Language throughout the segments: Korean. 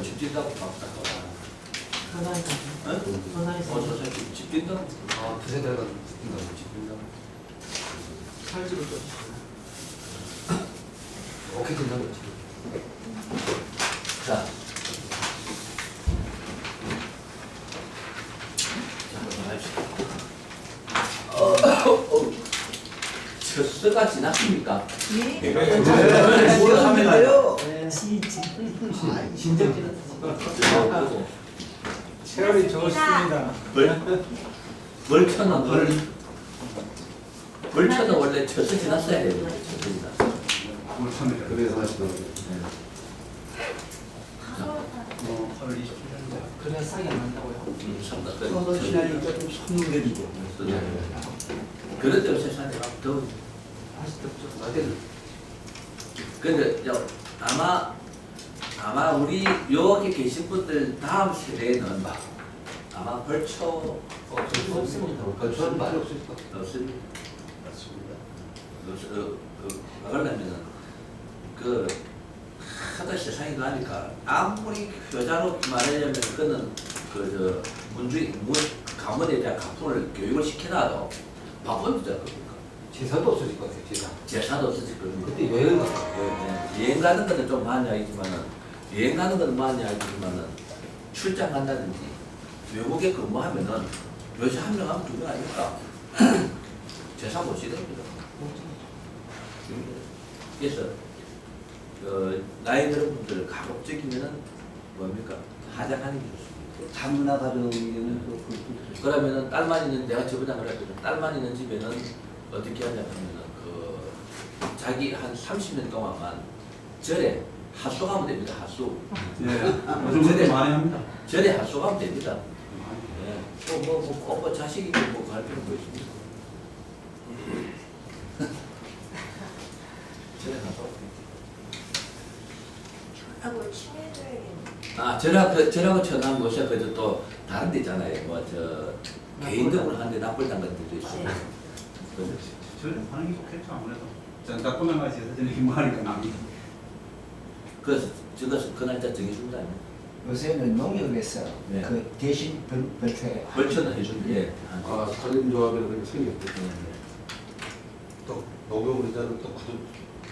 집 짓다고 바쁘다. 서산에서. 응? 서산에서. 집 짓다고. 아, 두세 달 가지고 집 짓다고. 살집을 좀. 오케이 된다고 했지. 자. 젖스가 지났습니까? 예. 뭐하면요? 진정지는. 체열이 좋습니다. 벌초는 원래 젖스 지났어야 돼요. 그래서 하시는 거예요. 8월 27일인데. 그래야 싸게 안 난다고요. 서서 시간이 조금 선물해주고. 그런 때문에 세상에 더 할수 없죠. 근데 아마 우리 여기 계신 분들 다음 세대에는 아마 벌초 없습니다. 벌초는 필요 없습니다. 없습니다. 그러려면은 하도 세상이 가니까 아무리 효자로 말하려면 그는 가문에 대한 가풍을 교육을 시켜놔도 바쁜 주자 겁니까? 제사도 없어질 것 같아요. 제사도 없어질 겁니다. 그때 여행 갔어요. 여행 가는 거는 좀 많이 알지만은 출장 간다든지 외국에 근무하면은 요새 한 명 하면 두 명 아닙니까? 제사 못 지냅니다. 그래서 나이 들은 분들 가급적이면은 뭡니까? 하장하는 게 좋습니다. 다문화 가정에는 그러면은 딸만 있는 내가 저번에 그랬거든. 딸만 있는 집에는 어떻게 하냐면은 자기 한 30년 동안만 절에 하수 가면 됩니다. 하수. 요즘 많이 합니다. 절에 하수 가면 됩니다. 뭐 자식이 갈 필요가 뭐 있습니까? 절에 가서. 하고 친해져야겠네. 절하고 천한 곳이 그저 또 다른 데 있잖아요. 개인적으로 하는데 납불당 같은 데도 있어요. 저는 하는 게 좋겠죠 아무래도. 전 닭고명 같이 해서 저는 힘하니까 남이. 그래서 그 날짜 정해준다. 요새는 농협에서 네. 그 대신 벌초에 벌초는 해준대. 예. 살림조합이라는 게 생겼고 또 농협으로는 또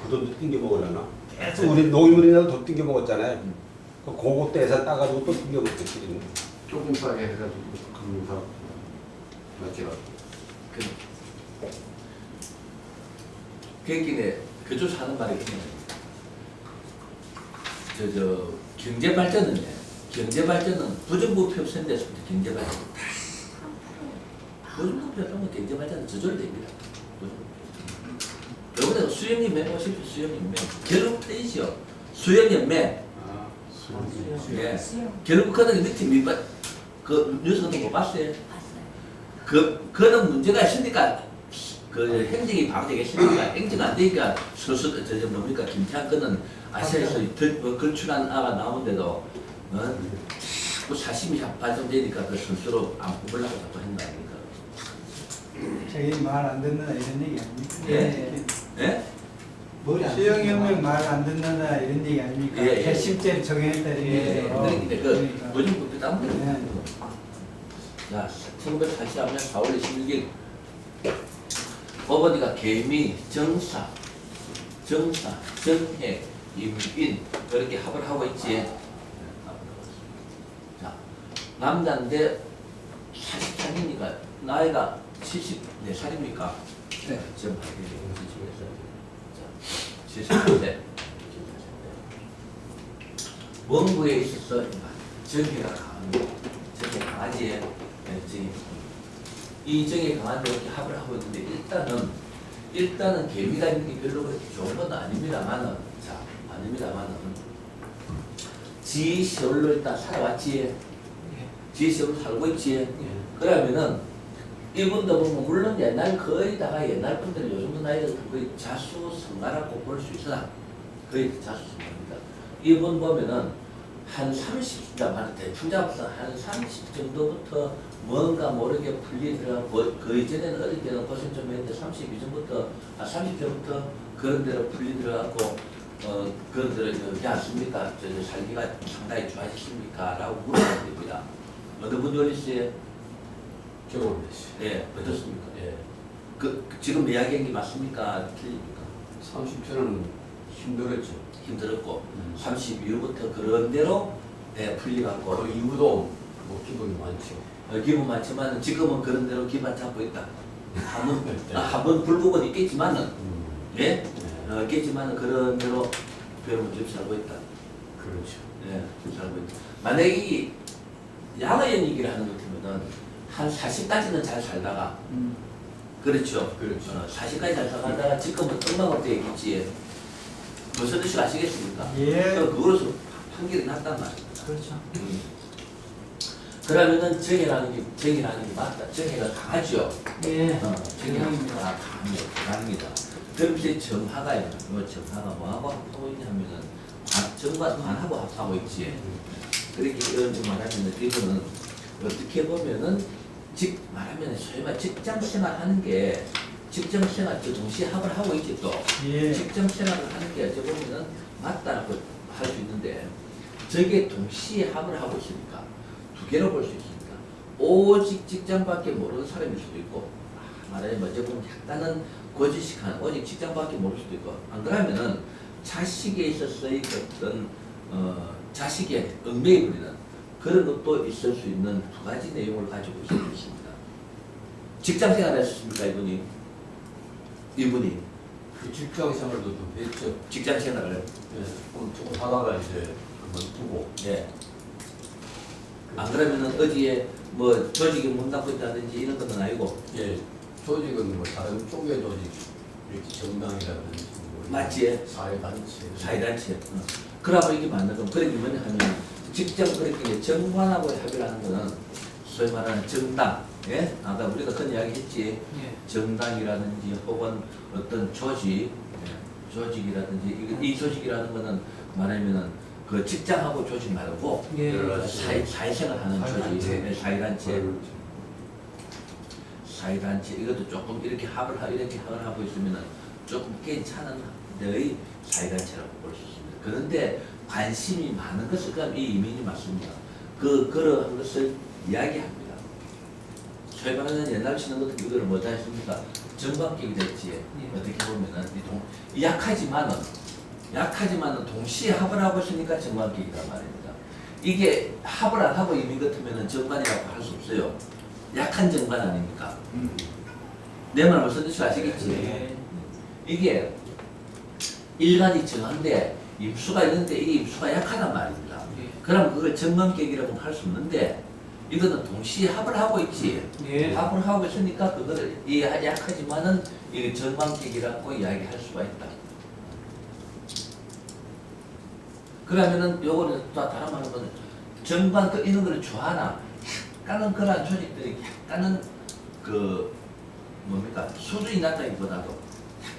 그돈도 띵겨 먹으려나? 계속 우리 농협으로는 돈 띵겨 먹었잖아요. 그거 떼서 따가지고 또 띵겨 먹겠지. 조금 싸게 해가지고 금융사 맞죠? 그기네 그쪽 하는 말이 그냥 경제 발전은 부정부패 없앤 데서부터 경제 발전 부정부패 없으면 경제 발전은 저절로 됩니다. 요번에 수영님 해보십시오. 수영님 결국 떼이죠. 수영연맹 예. 결국 그는 밑에 밑바 그 뉴스 같은 거 봤어요? 그는 문제가 있으니까 행정이 바로 되겠습니까? 행정 안 되니까 뭡니까? 김태환 그는 아시아에서 걸출한 아가 나오는데도 자꾸 사심이 발전되니까 그 스스로 안 뽑으려고 자꾸 했는 거 아닙니까? 자기 말 안 듣는다 이런 얘기 아닙니까? 예? 예? 수영혁명 말 안 듣는다 이런 얘기 아닙니까? 예, 예. 개심죄 적용했다 이런 얘기죠. 그러니까 무정부패 따면 네. 자, 1940년 4월 26일 법원이가 개미, 정사, 정혜, 임인 이렇게 합을 하고 있지. 자, 남자인데 43이니까 나이가 74살입니까? 네. 지금 74세. 원부에 있어서 정혜가 강하지. 이 정에 강한데 이렇게 합을 하고 있는데 일단은 개미가 있는 게 별로 그렇게 좋은 건 아닙니다만은 지 시월로 일단 살아왔지. 지 시월로 살고 있지. 그러면은 이분도 보면 물론 거의 다가 옛날 분들 요즘도 나이가 거의 자수성가라고 볼 수 있으나 거의 자수성가입니다. 이분 보면은 한 30다 대충 잡아서 한 30 정도부터 뭔가 모르게 풀리더라고. 그 이전에는 어릴 때는 고생 좀 했는데 30 이전부터 30전부터 그런 대로 풀리더라고. 그런 데를 어떻게 않습니까? 살기가 상당히 좋아지십니까? 라고 물어봐야 됩니다. 어느 분이 올리세요? 경험했어. 예, 어떻습니까? 예. 지금 이야기한 게 맞습니까? 틀립니까? 30초는 힘들었죠. 힘들었고 32일부터 그런 대로 풀려갖고 그 이후도 뭐 기분이 많죠. 기분 많지만 지금은 그런 대로 기분 잡고 있다. 한번 불복은 있겠지만은 예, 있겠지만은 그런 대로 배우면 좀 살고 있다. 그렇죠. 예, 살고 있다. 만약에 이 양의연이기를 하는 것 같으면은 한 40까지는 잘 살다가 그렇죠. 그렇죠. 40까지 잘 살다가 지금은 엉망으로 되겠지. 무슨 뜻이 아시겠습니까? 예. 그거로서 판결이 났단 말입니다. 그렇죠. 그러면은 정의라는 게 맞다. 정의가 강하죠. 예. 정의가 강합니다. 그럼 이제 정화가요. 정화가 뭐하고 합하고 있냐 하면은 정과 관하고 합하고 있지. 그렇게 이런 말하면 이거는 어떻게 보면은 말하면 소위 말 직장 생활하는 게 직장 생활 동시에 합을 하고 있지 또. 예. 직장 생활을 하는 게 어찌 보면은 맞다고 할 수 있는데 저게 동시에 합을 하고 있으니까 두 개로 볼 수 있으니까 오직 직장밖에 모르는 사람일 수도 있고 말하자면 먼저 보면 약간은 고지식한 오직 직장밖에 모를 수도 있고 안 그러면은 자식에 있어서의 어떤 자식의 얽매이 부리는 그런 것도 있을 수 있는 두 가지 내용을 가지고 있습니다. 직장 생활 하셨습니까 이분이 그 직장 생활도 좀 했죠. 직장 생활을 예. 조금 하다가 이제 그만두고. 예. 안 그러면은 어디에 뭐 조직이 문 닫고 있다든지 이런 것은 아니고 예. 조직은 뭐 다른 쪽의 조직 이렇게 정당이라든지 뭐 맞지? 사회단체. 사회단체. 그러고 이게 맞는 건 그런 게 뭐냐 하면 직장 그렇게 정관하고 협의를 하는 거는 소위 말하는 정당. 예? 아까 우리가 그런 이야기 했지. 예. 정당이라든지 혹은 어떤 조직, 조직이라든지 이 조직이라는 거는 말하면은 그 직장하고 조직 말고 예. 사회생활 하는 사회단체. 조직, 사회단체, 그렇죠. 사회단체 이것도 조금 이렇게 합을 하고 있으면은 조금 괜찮은 데의 사회단체라고 볼 수 있습니다. 그런데 관심이 많은 것을 그럼 이 이민이 맞습니다. 그러한 것을 이야기합니다. 소위 말하는 옛날 치는 것도 이거를 뭐다 했습니까? 정관격이 됐지. 예. 어떻게 보면은 약하지만은 동시에 합을 하고 있으니까 정관격이란 말입니다. 이게 합을 안 하고 이민 같으면은 정관이라고 할 수 없어요. 약한 정관 아닙니까? 내 말 무슨 뜻인지 아시겠지? 예. 이게 일간이 정한데 임수가 있는데 이게 임수가 약하단 말입니다. 예. 그럼 그걸 정관격이라고 할 수 없는데 이거는 동시에 합을 하고 있지. 예. 합을 하고 있으니까 그거를 약하지만은 이 정관격이라고 이야기할 수가 있다. 그러면은 요거는 또 다른 말로 하면 정관 이런 거를 좋아하나 약간은 그런 조직들이 약간은 그 뭡니까 수준이 낮다기보다도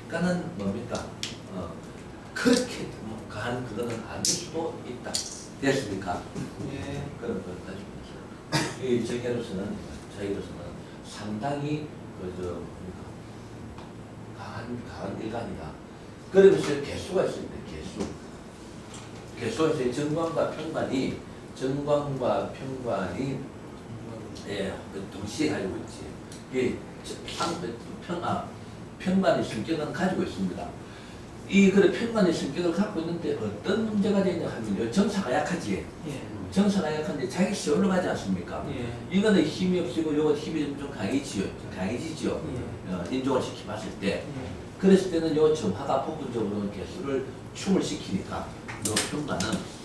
약간은 뭡니까 그렇게 가는 그거는 안 될 수도 있다. 됐습니까? 예. 그런 걸 가지고 있어요. 이 정계로서는 저희로서는 상당히 그저 강한 일간이다. 그러면서 개수가 있습니다. 개수에서 정관과 평관이 예, 동시에 가지고 있지. 이게 평관의 성격은 가지고 있습니다. 이 그래 평관의 성격을 갖고 있는데 어떤 문제가 되냐 하면 정사가 약하지. 예. 정사가 약한데 자기 시 올라가지 않습니까? 예. 이거는 힘이 없이고 요거 힘이 좀 강해지죠. 예. 인종을 시켜봤을 때. 예. 그랬을 때는 요 점화가 부분적으로는 개수를 춤을 시키니까 요 평관은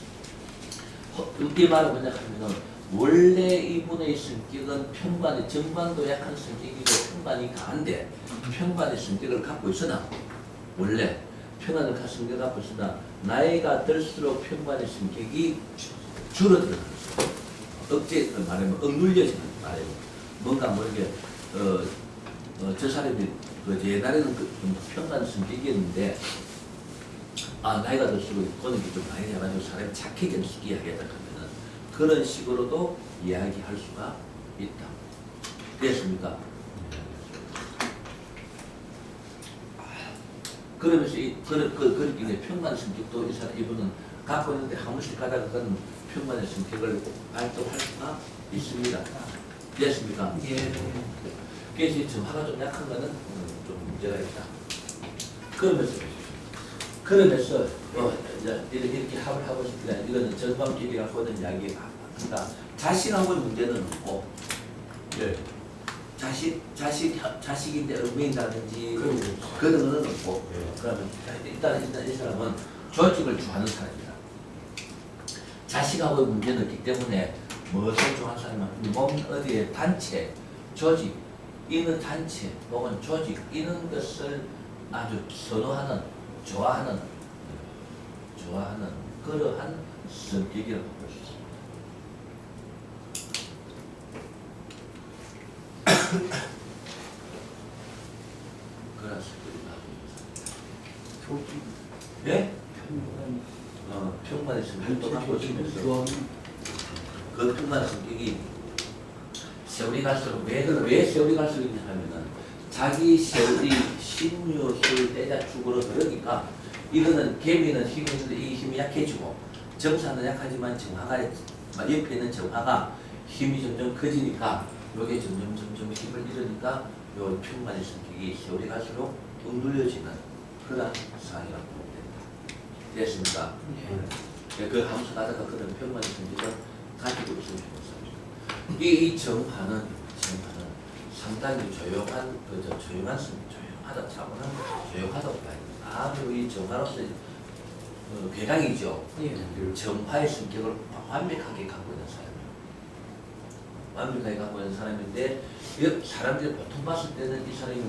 이 말은 뭐냐 하면은 원래 이분의 성격은 평관의 정관도 약한 성격이고 평관이 강한데 평관의 성격을 갖고 있으나 원래 평관을 갖은 성격을 갖고 있으나 나이가 들수록 평관의 성격이 줄어들어가는 거죠. 억제 말하면 억눌려지는 말이에요. 뭔가 모르게 저 사람이 그 옛날에는 좀 평관 성격이었는데 나이가 들수록 권력이 좀 많이 잡아지고 사람이 착해지는 시기에 하겠다 하면은 그런 식으로도 이야기할 수가 있다. 됐습니까? 그러면서 그렇게 이제 평만 성격도 이 사람 이분은 갖고 있는데 한 번씩 가다가 그는 평만의 성격을 발동할 수가 있습니다. 됐습니까? 예. 그래서 이 점화가 좀 약한 거는 좀 문제가 있다. 그러면서 이제 이렇게 합을 하고 싶다. 이거는 전방길이라 하는 이야기가 그러니까 자식하고 문제는 없고 예. 자식인데 얽매인다든지 그런 거는 없고 그러면 일단 이 사람은 조직을 좋아하는 사람이다. 자식하고 문제는 없기 때문에 무엇을 좋아하는 사람은 몸 어디에 단체, 조직, 이는 단체 혹은 조직 이런 것을 아주 선호하는, 좋아하는 그러한 성격이라고 볼 수 있습니다. 그런 성격이다. 예? 평만의 성격도 갖고 있으면서 그 평만의 성격이 세월이 갈수록 왜 세월이 갈수록 있냐 하면은 자기 세월이 신유술 때자 죽으로 그러니까 이거는 개미는 힘이 있는데 이 힘이 약해지고 정사는 약하지만 정화가 옆에 있는 정화가 힘이 점점 커지니까 요게 점점 힘을 잃으니까 요 평만의 성격이 세월이 갈수록 억눌려지는 그런 상황이라고 보면 된다. 됐습니까? 예. 그 함수 가다가 그런 평만의 성격을 가지고 있으면 좋습니다. 이 정화는 상당히 조용한 조용하다 차분한 조용하다고 봐야 됩니다. 아주 이 정화로서 괴강이죠. 정화의 성격을 완벽하게 갖고 있는 사람이에요. 완벽하게 갖고 있는 사람인데 사람들이 보통 봤을 때는 이 사람이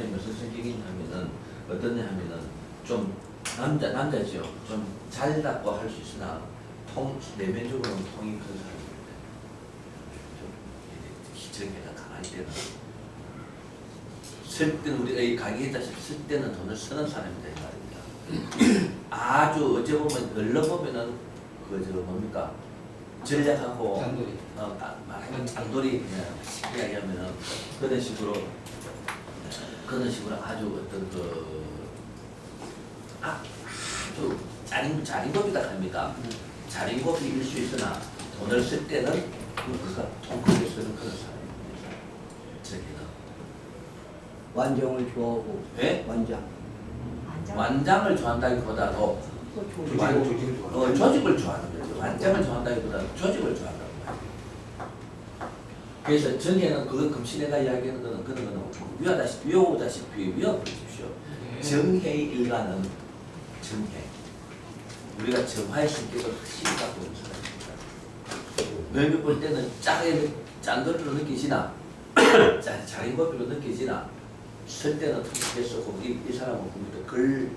무슨 성격이냐 하면은 어떠냐 하면은 좀 남자죠. 좀 잘났고 할 수 있으나 내면적으로는 통이 큰 사람입니다. 좀 기적이나 강할 때는 쓸 때는 우리가 가게에다시 쓸 때는 돈을 쓰는 사람이다 이 말입니다. 아주 어째 보면 얼른 보면은 뭡니까 전략하고 말하면 장돌이 쉽게 이야기하면은 그런 식으로 아주 어떤 아주 자린고비다 합니까? 자린고비일 수 있으나 돈을 쓸 때는 그가 통크게 쓰는 그런 사람입니다. 저기는 완정을 좋아하고 네? 안장. 완장을 좋아한다기보다도 조직을 좋아하는 거죠. 완장을 좋아한다기보다는 조직을 좋아한다고 말이에요. 그래서 정해는 그건 금신애가 이야기하는 거는 그런 거는 위오다시피 위협하십시오. 정해의 일가는 정해. 우리가 정화의 성격을 확실히 갖고 있는 사람입니다. 넓이 볼 때는 짠거리로 느끼지나 자린고비로 느끼지나 쓸 때는 툭툭 쓰고 이 사람은 보면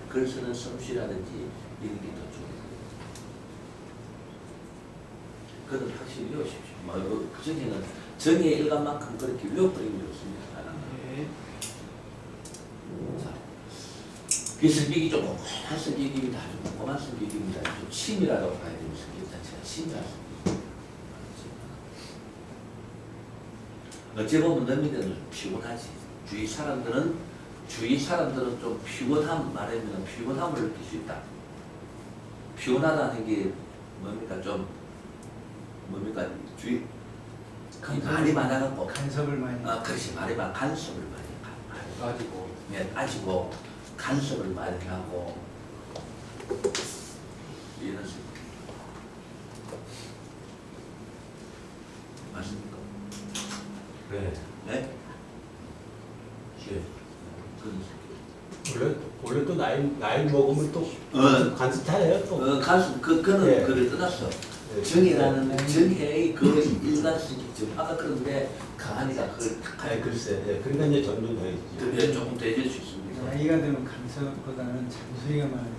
글 쓰는 솜씨라든지 이런 게 더 좋아요. 그건 확실히 외우십시오. 그 정해는 정해의 일관만큼 그렇게 외워버리기 좋습니다. 그 성격이 좀 꼼꼼한 성격입니다. 아주 꼼꼼한 성격입니다. 좀 치밀하다고 봐야 되는 성격 자체가 치밀한 성격. 어찌 보면 너희들은 피곤하지. 주위 사람들은 좀 말하면 피곤함을 느낄 수 있다. 피곤하다는 게 뭡니까? 주위 말이 많아갖고 간섭을 많이. 그렇지 말이 많아 간섭을 많이 가지고 간섭을 많이 하고 이런 식으로 맞습니까? 네? 예. 그런 원래 또 나이 먹으면 또 간섭하네요 또. 그는 예. 그를 떠났어. 예. 정해의 그 일관성이 정화가 그런데 강한이가 그걸 예, 글쎄. 예. 그러니까 이제 점점 더 있지. 그게 조금 더 해줄 수 있습니다. 나이가 들면 간섭보다는 잔소리가 많아요.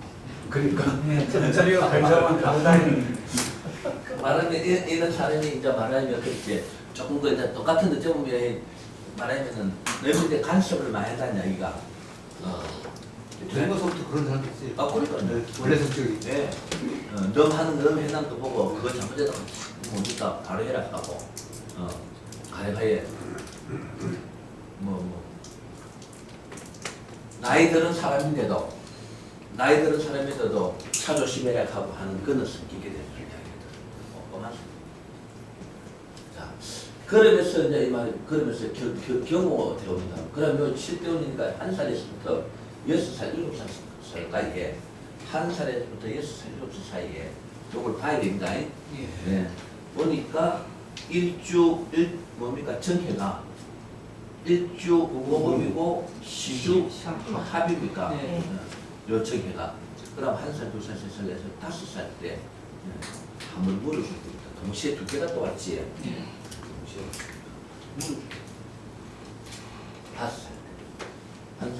그러니까. 네, 잔소리가 간섭만 가고 다니는. 말하면 이런 사람이 이제 말하면 그렇게 조금 그 이제 똑같은 데 보면 말하면은 너희들 간섭을 많이 한다는 이야기가. 젊어서부터 그런 사람도 있어요. 그러니까요. 원래 성격이. 네. 너 해난 거 보고 그거 잘못했다 뭡니까 바로 해라 하고 가해가해 나이 드는 사람인데도 나이 드는 사람에서도 차 조심해야 하고 하는 그런 성격이 되는 이야기거든. 꼼꼼한 성격. 자, 그러면서 이제 이 말, 그러면서 경호 대원이다. 그러면 7대원이니까 1살에서부터 6살, 7살 사이에 1살에서부터 6살, 7살 사이에 이걸 봐야 됩니다. 네. 보니까 뭡니까? 정해가 일주 무모범이고 시주 합입니까? 네. 요 정해가. 그럼 1살, 2살, 3살, 4살, 5살 때 한번 물어줄 겁니다. 동시에 두 개가 또 왔지. 동시에 물어줄 5살 때. 1살, 2살,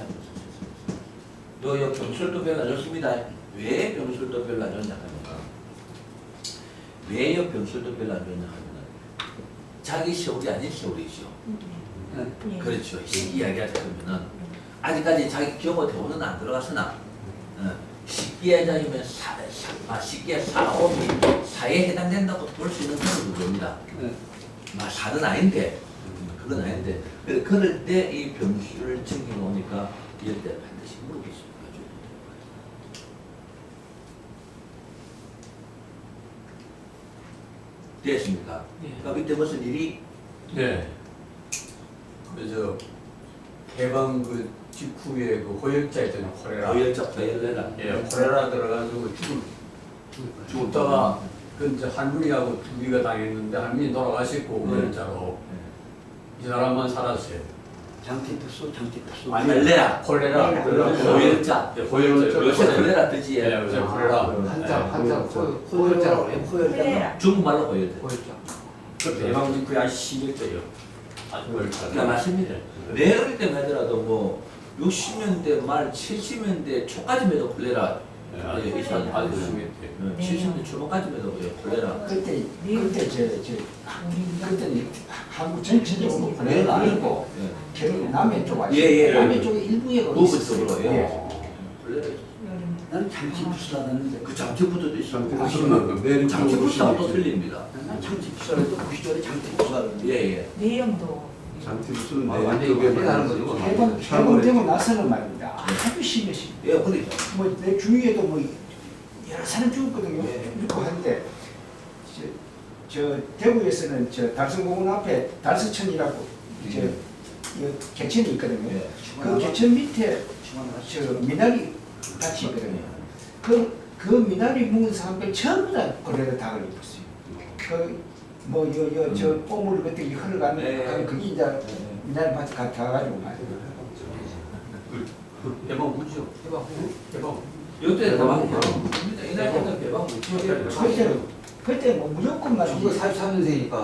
3살. 요 병술도 별로 안 좋습니다. 왜 병술도 별로 안 좋냐 하면 왜요 병술도 별로 안 좋냐 하면 자기 세월이 아닌 세월이죠. 예. 그렇죠. 이야기하자 그러면은 아직까지 자기 경호 대원은 안 들어갔으나 쉽게 하자면 쉽게 사업이 사에 해당된다고 볼 수 있는 그런 구조입니다. 사는 아닌데 그건 아닌데 그럴 때 이 병수를 챙겨놓으니까 이럴 때 반드시 물어보십니다. 됐습니까? 그럼 이때 무슨 일이 네. 그래서 해방 그 직후에 그 호역자 있잖아요. 콜레라. 고열적 고열내라. 예, 콜레라 들어가지고 죽다가 그 이제 할머니하고 둘이가 당했는데 할머니 돌아가시고 호역자로 이 사람만 살았어요. 장티푸스, 장티푸스. 콜레라. 콜레라. 고열자. 예, 호역자. 요새 콜레라 뜨지. 예, 요새 콜레라. 한자 호열자라고 해요. 콜레라. 중국말로 고열자. 그 해방 직후에 아주 심했어요. 아주 그러니까 호역자. 맞습니다. 내 어릴 때 하더라도 뭐 60년대 말 70년대 초까지만 해도 콜레라 예, 이상 아주 심했대요. 70년대 초반까지만 해도 콜레라. 그때 그때는 한국 전체적으로 콜레라가 아니고 결국 남해 쪽 아시죠? 예. 남해 쪽에 일부에 부분 쪽으로 예. 콜레라. 나는 장티푸스라는데 그 장티푸드도 있어. 장티푸스하고 또 틀립니다. 난 장티푸스라는 또 그 시절에 장티푸스라는 예예. 내용도 장티푸스는 완전히 해당하는 거죠. 해방되고 나서는 말입니다. 아주 심했습니다. 예, 그러니까. 뭐 내 주위에도 뭐 여러 사람 죽었거든요. 예. 죽고 하는데 저 대구에서는 저 달성공원 앞에 달서천이라고 저 개천이 있거든요. 예. 그 개천 밑에 저 미나리 같이 있거든요. 그 미나리 묵은 사람들 전부 다 콜레라 다 걸리고 있어요. 저 꼬물 그때 흘러가는 예. 그게 이제 미나리 밭에 가가지고 말이에요. 해방 무죠. 해방. 요때 대박. 이날 때는 대박 못 그때 뭐 무조건 말이지. 43년생이니까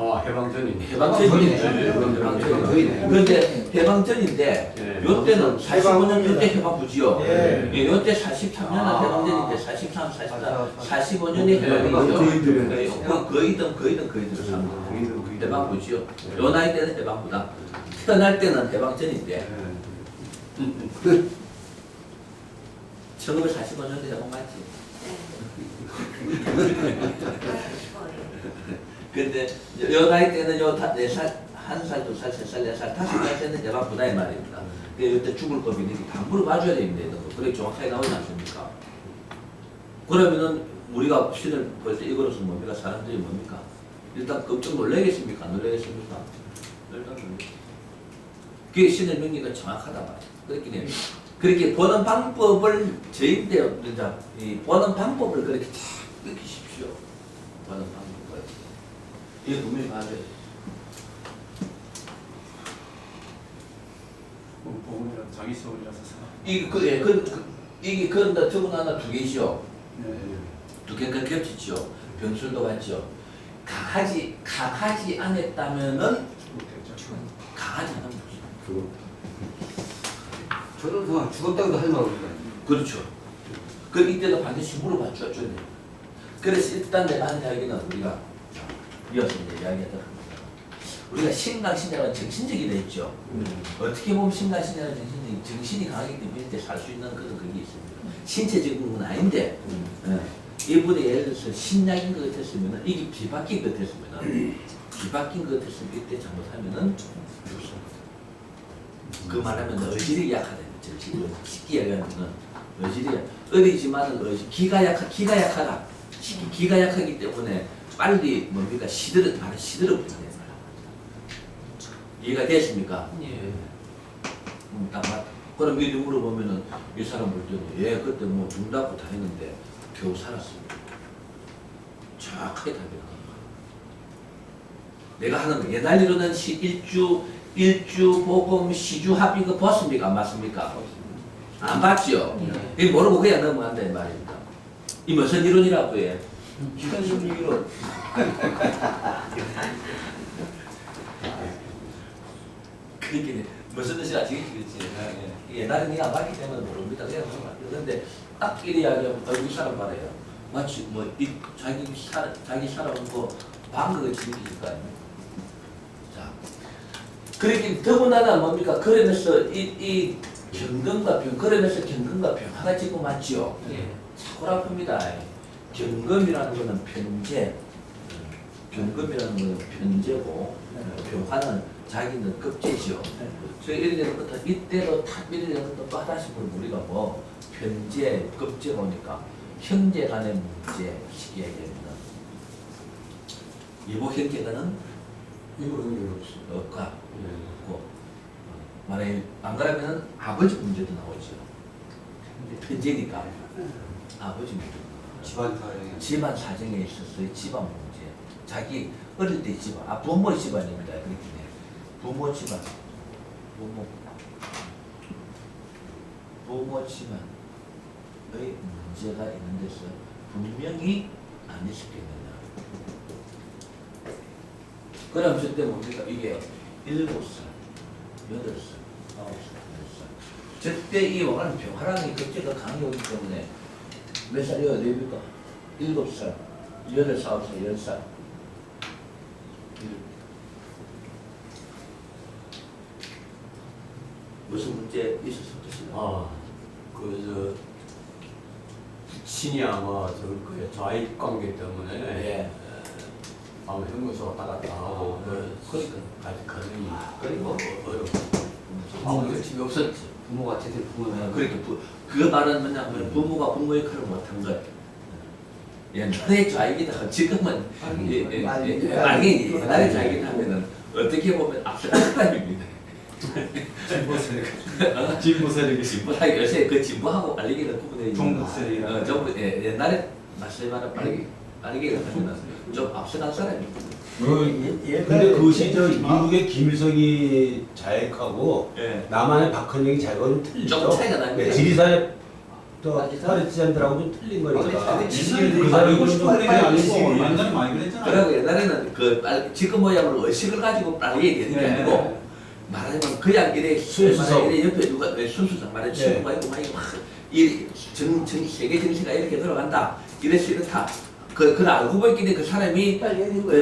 아, 해방 전이네. 해방전이네. 해방전이네. 그런데 해방전인데 예. 요때는 45년 요때 해방부지요. 예. 예, 요때 43년은 해방전인데 43, 44, 45년이 예. 해방이죠. 거의든 해방부지요. 요 나이 때는 해방부다. 태어날 때는 해방전인데 1945년도 해방 맞지. 근데 요 나이 때는 요 4살, 1살, 2살, 3살, 4살, 5살 때는 해방부다 이 말입니다. 이때 죽을 법이니 다 물어봐줘야 됩니다. 그래 정확하게 나오지 않습니까? 그러면은 우리가 신을 볼 때 이거로서 뭡니까? 사람들이 뭡니까? 일단 깜짝 놀라겠습니까? 안 놀라겠습니까? 일단 놀라겠습니다. 그게 신의 명리가 정확하다 말이에요. 그렇게 보는 방법을 저희인데 이 보는 방법을 그렇게 잘 느끼십시오. 보는 방법을 이거 분명히 맞아요. 보험이라 자기 세월이라서 이게 그런다 적은 하나 두 개시오. 네. 두 개가 겹치죠. 병술도 같죠. 강하지 않았다면은 강하지 않은 거죠. 저런 상황 죽었다고도 할 말 없는데. 그렇죠. 그 이때도 반드시 물어봐 줘야 돼요. 그래서 일단 내가 하는 이야기는 우리가 이어서 이제 이야기하다 보니까 우리가 신강신약은 정신적이라 했죠. 어떻게 보면 신강신약은 정신이 강하기 때문에 이때 살 수 있는 그런 그게 있습니다. 신체적인 건 아닌데 이분이 예를 들어서 신약인 것 같았으면 이게 비바뀐 것 같았으면 비바뀐 것 같았으면 이때 잘못하면은 죽습니다. 그 말하면 의지력이 약하다. 쉽게 얘기하면은 어질이야. 어리지만은 기가 약하다. 기가 약하기 때문에 빨리 뭡니까 바로 시들어버리는 거야. 이해가 됐습니까? 예. 딱 맞. 그럼 미리 물어보면은 이 사람 볼 때는 예 그때 뭐 중답고 다 했는데 겨우 살았습니다. 정확하게 답이 나와. 내가 하는 거 옛날로는 일주 복음 시주 합의 그 봤습니까? 안 봤습니까? 안 봤죠? 이 모르고 그냥 넘어간다 이 말입니다. 이 무슨 이론이라고 해? 시간심 이론. 그렇게 무슨 뜻인지 아시겠지? 옛날에 네가 안 봤기 때문에 모릅니다. 그런데 딱 이리 이야기하면 이 사람 말이에요. 마치 뭐 자기 사람 뭐 방극을 지키실 거 아닙니까? 자, 그렇게 더군다나 뭡니까? 그러면서 이 경건과 그러면서 경건과 변화가 지고 맞죠? 예. 사고라 봅니다. 경건이라는 거는 편제, 경건이라는 거는 편제고 변화는 자기는 급제죠. 저희 이래 되는 것도 이때도 다 이래 되는 것도 또 하나씩 보면 우리가 뭐 편제, 급제 보니까 형제 간의 문제 쉽게 얘기합니다. 이보 형제간은 이거는 없어. 없고 예. 만약에 안 그러면 아버지 문제도 나오죠. 편제니까 아버지 문제. 집안 사정에 있어서 집안 문제. 자기 어릴 때 집안, 부모 집안입니다. 그렇게 돼. 부모 집안, 부모 집안의 문제가 있는 데서 분명히 안 있었겠느냐. 그럼 저때 뭡니까? 이게 7살, 8살, 9살, 10살. 저때 이 원하는 병화랑이 급제가 강해오기 때문에 몇 살이어야 됩니까? 7살, 8살, 9살, 10살. 무슨 문제 있었을 것이다. 부친이 아마 저럴 거예요. 좌익 관계 때문에 예. 아마 형무소 왔다 갔다 하고 그러니까. 아직 가능이 그리고 아무도 집에 없었지. 부모가 제대로 부모면 그렇게 그 말은 뭐냐면 부모가 부모 역할을 못한 거예요. 옛날에 좌익이다. 지금은 말이 옛날에 좌익이다 하면은 어떻게 보면 앞서간 사람입니다. 진보 세력이 진보하기 요새 그 진보하고 빨리기는 구분해. 중국 세력이라. 전부 옛날에 말씀하는 빨리기가 하면은 좀 앞서간 사람입니다. 근데 그 시절 미국의 김일성이 자익하고 예. 남한의 박헌영이 자익하고 좀 틀리죠. 좀 차이가 납니다. 네, 지리산의 또 맞아. 파리지안들하고 좀 틀린 거니까. 지들이 그 가지고 사람이 싶은 게 아니고 좀 완전히 많이 그랬잖아. 그리고 옛날에는 지금 모양으로 의식을 가지고 빨리 얘기하는 게 네. 아니고 말하자면 그냥 이래 순수성. 이래 옆에 누가 순수성 말해 친구가 있고 막 세계 정치가 이렇게 들어간다. 이래서 이렇다. 그걸 알고 보이기 그 사람이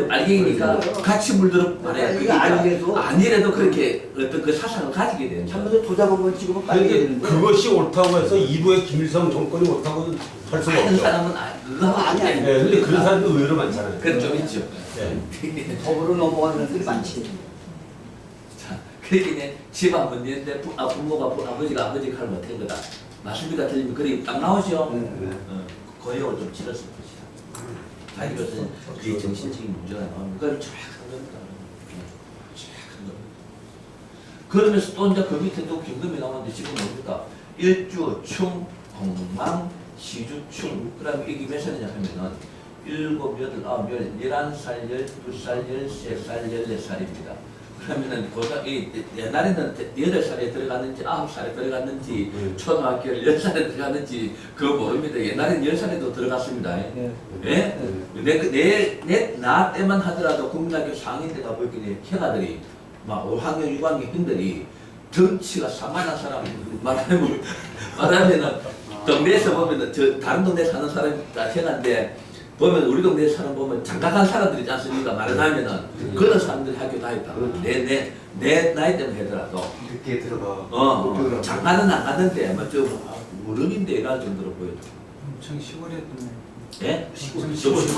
알갱이니까 같이 물들어 말해. 이거 아니래도 아니래도 그렇게 어떤 그 사상을 가지게 되는 거야. 한번더 도장 한번 찍으면 빨리 근데 되는데 그것이 옳다고 해서 이후에 김일성 정권이 옳다고 할 수가 하는 없죠. 사람은 그거 아니, 아니. 네, 근데 그런 사람도 의외로 많잖아요. 그건 좀 있죠. 네. 법으로 넘어가는 사람들이 많지. 자, 그러기에 집안 문제인데 부모가 아버지가 아버지 칼을 못한 거다. 맞습니까? 틀리면 그리 딱 나오죠. 고역을 좀 치렀을 것이다. 자기로서는 이 정신적인 문제가 나오면 그걸 정확한 겁니다. 정확한 겁니다. 그러면서 또 이제 그 밑에 또 긴급이 나오는데 지금 뭡니까? 일주, 충, 공망, 시주, 충. 그다음에 이게 몇 살이냐 하면은 7, 8, 9, 11살, 12살, 13살, 14살입니다. 그러면은 옛날에는 8살에 들어갔는지 9살에 들어갔는지 초등학교 10살에 들어갔는지 그거 모릅니다. 옛날에는 10살에도 들어갔습니다. 예? 나 때만 하더라도 국민학교 4학년 때 가보니까 형아들이 막 5학년, 6학년 형들이 덩치가 산만한 사람 말하면은 동네에서 보면은 다른 동네 사는 사람 형한테 보면 우리 동네 사람 보면 장가간 사람들이 있지 않습니까? 말을 하면은 그런 사람들이 학교 다녔다. 내 나이 때문에 하더라도 늦게 들어가. 장가는 안 가는데 뭐저 무릎인데 이럴 정도로 보여요. 엄청 시골이었던 예?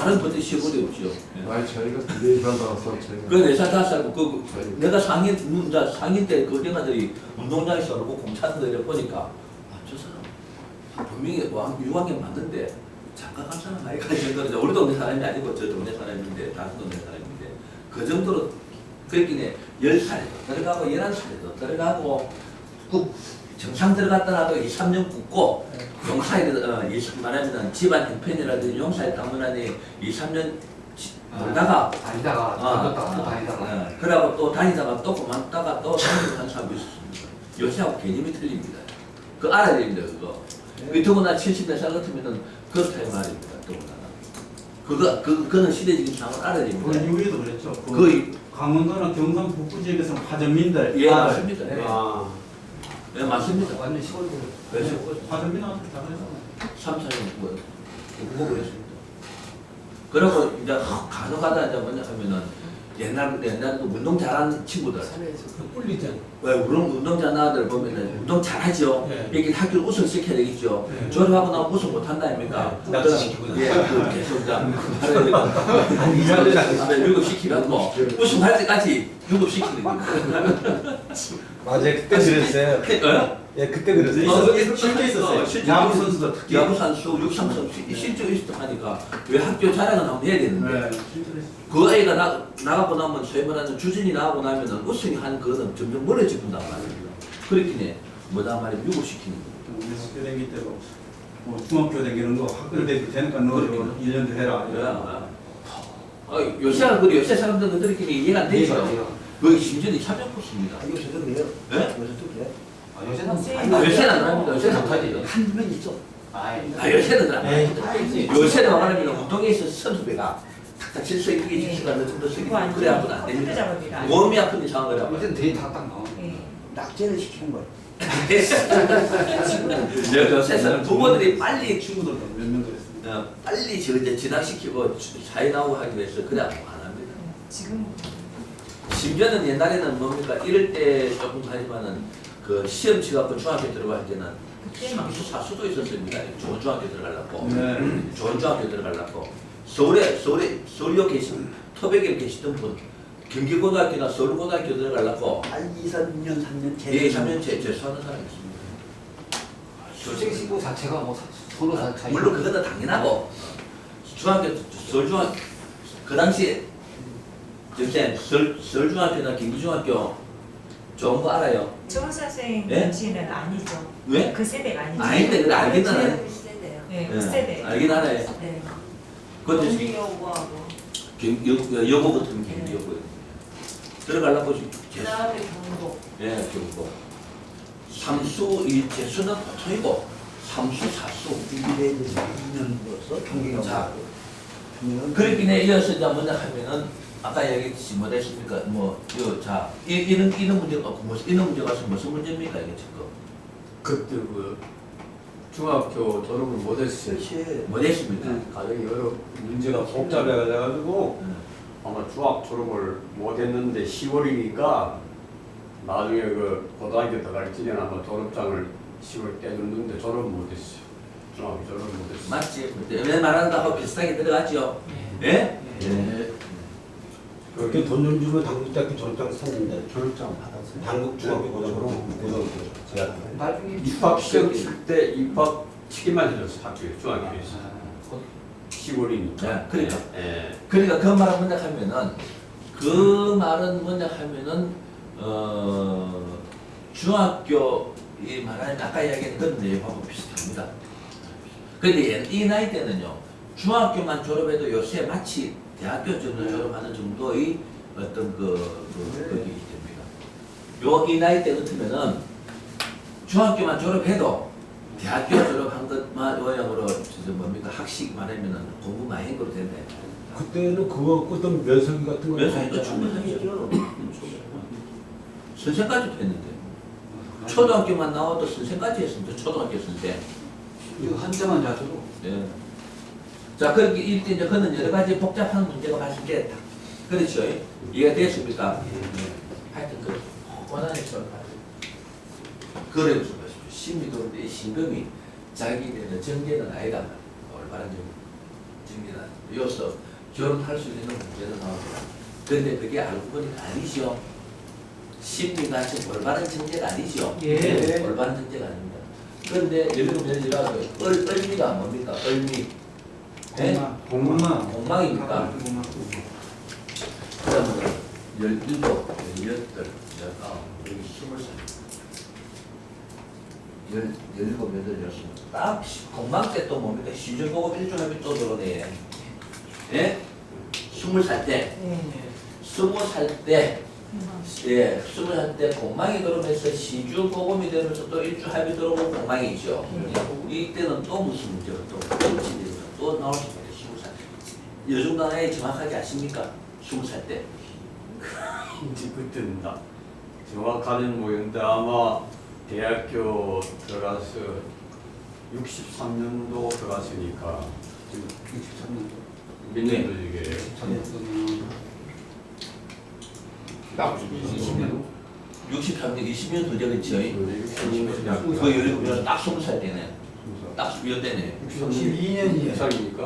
다른 분들 시골이 없죠. 아니 저희가 4살 나왔어 저희가. 그 4살 5살 내가 상인 때 그 형아들이 운동장에서 오고 공차들을 보니까 저 사람 분명히 유학년 맞는데 작가 간 사람 많이 갈 정도로 우리 동네 사람이 아니고 저 동네 사람인데 다른 동네 사람인데 그 정도로 그렇긴 해. 10살에도 들어가고 11살에도 들어가고 국 정상 들어갔더라도 2, 3년 굽고 용사에 말하면 집안 형편이라든지 용사에 당문하니 2, 3년 놀다가 다니다가 또 다니다가 그러고 또 다니다가 또 그만다가 또 다니는 사람이 있었습니다. 요새하고 개념이 틀립니다. 그 알아야 됩니다. 그거. 더구나 70몇 살 같으면은 그렇다 이 말입니다. 더구나 그거는 시대적인 상황을 알아야 그 됩니다. 이후에도 그랬죠. 거의 강원도나 경상 북부 지역에서는 화전민들. 예 맞습니다. 네. 아, 예 맞습니다. 완전 시골들. 그래서 화전민한테 다 그랬잖아요. 3, 4년 공부 그랬습니다. 그리고 이제 간혹하다 이제 뭐냐 하면은 옛날에도 운동 잘하는 친구들 꿀리잖아. 왜 운동 잘하는 아들 보면은 운동 잘하죠. 네. 이렇게 학교를 우승시켜야 되겠죠. 네. 졸업하고 나면 우승 못한다 아닙니까? 나도 시키고 예, 그 계속 유급 시키고 우승할 때까지 유급 시키는 거예요. 맞아요. 그때 그랬어요. 예, 그때 그랬어요. 실제 있었어요. 실제 야구 선수도 특히. 야구 선수, 육상 선수 실제 있었다 하니까 왜 학교 자랑은 한번 해야 되는데 네, 실제로 있었어요. 그 아이가 나가고 나면 소위 말하는 주진이 나가고 나면은 우승이 한 그거는 점점 멀어지는단 말이에요. 그렇긴 해. 뭐다 말이야 유급시키는 거. 우리 학교 다닐 때도 뭐 중학교 다니는 거 학교 다닐 되니까 너 1년 더 해라. 요새 요새 사람들은 그들끼리 이해가 안 되죠. 그 심지어 참여 코스입니다. 요새도 그래요. 예? 요새도 그래. 요새는 안 합니다. 요새는 못하지. 한두명 있어. 요새는 안 합니다. 요새는 말하면 운동에 있어서 선수배가 탁탁 질서 있게 질서가 어느 정도 쓰기 그래 하면 안 컴퓨터 됩니다. 작업이라. 몸이 아픈 이상을 그래 하면 요새는 대인 딱 나와. 낙제를 시키는 거야. 요새는 부모들이 빨리 친구들도 몇 명 그랬습니다. 빨리 이제 진학시키고 사회 나오고 하기 위해서 그래 안 합니다. 지금 심지어는 옛날에는 뭡니까 이럴 때 조금 하지만은 그 시험 치갖고 중학교 들어갈 때는 상수 사수도 있었습니다. 좋은 중학교 들어가려고 네. 좋은 중학교 들어가려고 서울역 계신 토백에 계시던 분 경기고등학교나 서울고등학교 들어가려고 한 2, 3년, 3년 예 3년 재수하는 사람이 있습니다. 수생 신고 자체가 뭐 서로 다 차이. 물론 그거는 당연하고 중학교 서울중학 그 당시에 서울중학교나 경기중학교 좋은 거 알아요? 정우 선생님 예? 눈치는 아니죠. 왜? 그 세대가 아니죠. 아닌데 그래 알긴 알아요. 네, 그 세대. 알긴 알아요. 네. 그것도 요구하고. 여고 같은 경기여고 들어가려고 그다음에 경복. 예 경고 삼수 이 재수는 보통이고 삼수 사수 미래에 2년으로서 경기가 자 그렇긴 해 이어서 이제 뭐냐 하면은 아까 얘기했듯이 뭐 됐습니까 뭐자 이런 문제가 없고 이런 문제가 무슨 문제입니까 이게 지금 그때 그 중학교 졸업을 못했어요. 뭐 됐습니까? 가정이 여러 문제가 복잡해가지고 아마 중학 졸업을 못했는데 10월이니까 나중에 그 고등학교 들어갈 때는 아마 졸업장을 10월 떼줬는데 졸업 못했어요. 중학교 졸업 못했어요. 맞지? 왜 말하는 거하고 비슷하게 들어가죠? 예? 예. 그렇게 돈 좀 주면 당국대학교 졸업장 샀는데 졸업장 받았어요. 당국 중학교 고등학교 제가 나중에 입학 시험 칠 때 입학 치기만 해줬어 학교에 중학교에서 10월이니까. 예, 그러니까. 예. 그러니까 그 말은 뭐냐 하면은 그 말은 뭐냐 하면은 중학교 이 말하는 아까 이야기했던 그런 내용하고 비슷합니다. 근데 이 나이 때는요 중학교만 졸업해도 요새 마치 대학교 정도 졸업하는 정도의 어떤 그기기 됩니다. 이 나이 때 같으면은 중학교만 졸업해도 대학교 졸업한 것만 요양으로 뭡니까 학식 말하면은 공부 많이 한 거로 된다. 그때는 그거 어떤 면설기 같은 거 면접도 충분하죠. 선생까지도 했는데 초등학교만 나와도 선생까지 했습니다. 초등학교 선생. 이거 한자만 자줘도 예. 자, 그렇게 이때 이제 그는 여러 가지 복잡한 문제가 발생됐다. 그렇죠? 이해가 됐습니까? 하여튼 그 원한의처럼 그래 무슨 말이죠? 심리도 내 신금이 자기네는 정제는 아니다. 올바른 정제는 이어서 결혼할 수 있는 문제도 나옵니다. 그런데 그게 알고 보니까 아니죠. 심리가 지금 올바른 정제가 아니죠. 예. 올바른 정제가 아닙니다. 그런데 열일곱 며느리가 을미가 뭡니까? 을미. 네? 공마. 공망입니까? 그러면 17, 18, 19, 여기 20살. 17, 18이었습니다. 딱 공망 때 또 뭡니까? 시주보고 일조합이 또 들어오네. 예? 20살 때. 네. 20살 때. 예, 20살 때 공망이 들어오면서 시주 보검이 되면서 또 일주합이 들어오고 공망이 있죠. 이때는 또 무슨 문제가 또 나올 수 있어요. 20살. 요즘 나이 정확하게 아십니까? 20살 때. 이제 그때는 다 정확하는 모르겠는데 아마 대학교 들어가서 63년도 들어갔으니까 지금 63년도. 몇 년도 이게 63년도면 딱 20년. 63년, 20년 더 되겠죠. 그 20년 열일곱 딱 20살 때네. 딱 몇 대네. 62년이에요. 이상이니까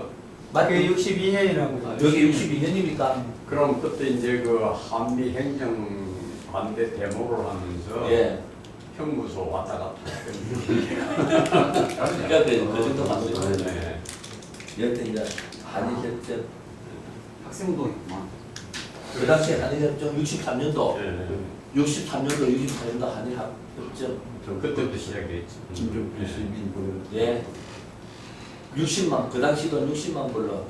그게 62년이라고. 여기 62년입니까? 그럼 그때 이제 그 한미 행정 반대 데모를 하면서 예. 형무소 왔다 갔다 그러니까 그 정도 맞죠. 네. 여튼 이제 한일협정, 학생운동이구만. 그 당시에 한일협정 63년도, 네. 63년도 한일협정. 저 그때부터 시작됐지. 김종필 시민 보는 예. 60만, 그 당시도 60만 불로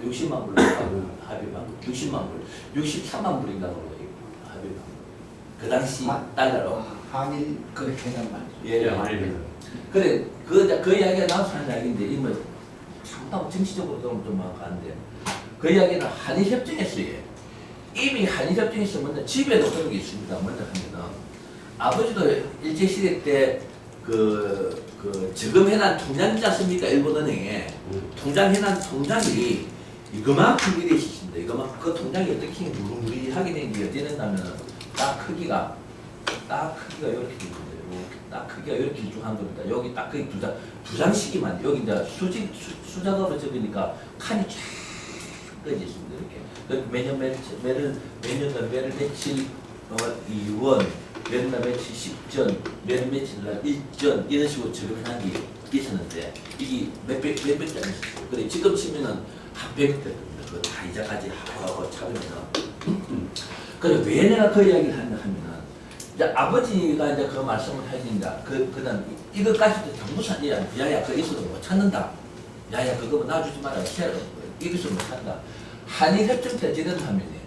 합의만, 60만 불, 63만 불인가 그러고 합의만. 그 당시 달러로. 한일 그 회담만. 예, 아니 그래, 그 이야기가 나와서 하는 이야기인데, 이뭐 상당히 정치적으로 좀 막한데, 그 이야기는 한일협정에서요. 이미 한일협정에서 먼저 집에도 그런 게 있습니다. 먼저 하면은 아버지도 일제시대 때 지금 해난 통장 있지 않습니까? 일본은행에 통장 해난 통장이 이거만큼 일이 있습니다. 이거만큼 그 통장이 어떻게 무리무리하게 된 게 어떻게 된다면 딱 크기가 이렇게 됩니다. 딱 크기가 이렇게 길쭉한 겁니다. 여기 딱 거기 두 장씩이만 여기 이제 수작업을 적으니까 칸이 쫙 꺼져 있습니다. 이렇게 매년 매를 며칠 2원 몇날 며칠 10전 몇 며칠 날 1전 이런 식으로 적용한 게 있었는데 이게 몇백장이 있었어요. 그래 지금 치면은 한 100대 됩니다. 그거 다 이자까지 하고 차면은 그래 왜 내가 그 이야기를 하냐 하면은 이제 아버지가 이제 그 말씀을 하신다. 그다음 이것까지도 전부 산이야. 야야 그 있어도 못 찾는다. 야야 그거 놔주지 마라. 이것을 못 찾는다. 한일협정 때 지낸다면요.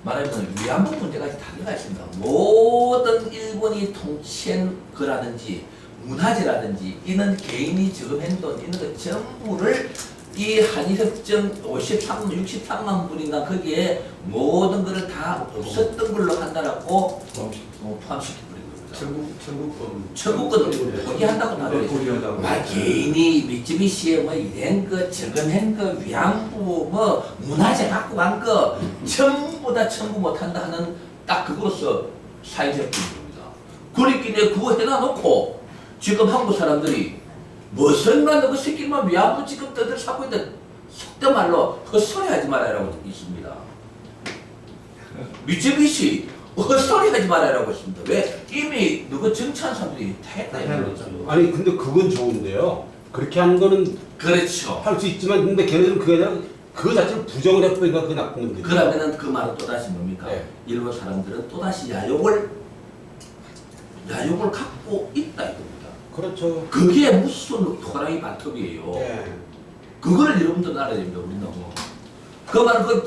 말하면 위안부 문제까지 다 들어가 있습니다. 모든 일본이 통치한 거라든지 문화재라든지 이런 개인이 지금 돈 이런 거 전부를 이 한일협정 63만 불인가 거기에 모든 것을 다 없었던 걸로 한다라고 포함시켜버린 겁니다. 천국권을 포기한다고 나도 막 개인이 미쯔비시에 뭐 이런 거 저건 거 위안부 뭐 문화재 갖고 간 거 전부 다 청구 못한다 하는 딱 그거로서 사회적 분입니다. 그렇기에 그거 해다 놓고 지금 한국 사람들이 무슨가 너 그 새끼만 위안부 지금 떠들 사고 있는데 속된 말로 헛소리 하지 말아라고 있습니다. 미쯔비시 헛소리 하지 말아라고 했습니다. 왜? 이미 누구 정치한 사람들이 다 했다. 아니 근데 그건 좋은데요. 그렇게 하는 거는 그렇죠. 할 수 있지만 근데 걔네들은 그게 아니라 그 자체를 부정을 해버리니까 그게 나쁜 건데. 그러면은 그 말은 또다시 뭡니까? 네. 일본 사람들은 또다시 야욕을 갖고 있다 이겁니다. 그렇죠. 그게 무슨 호랑이 발톱이에요. 네. 그걸 여러분들 알아야 됩니다. 우리는 뭐. 그 말은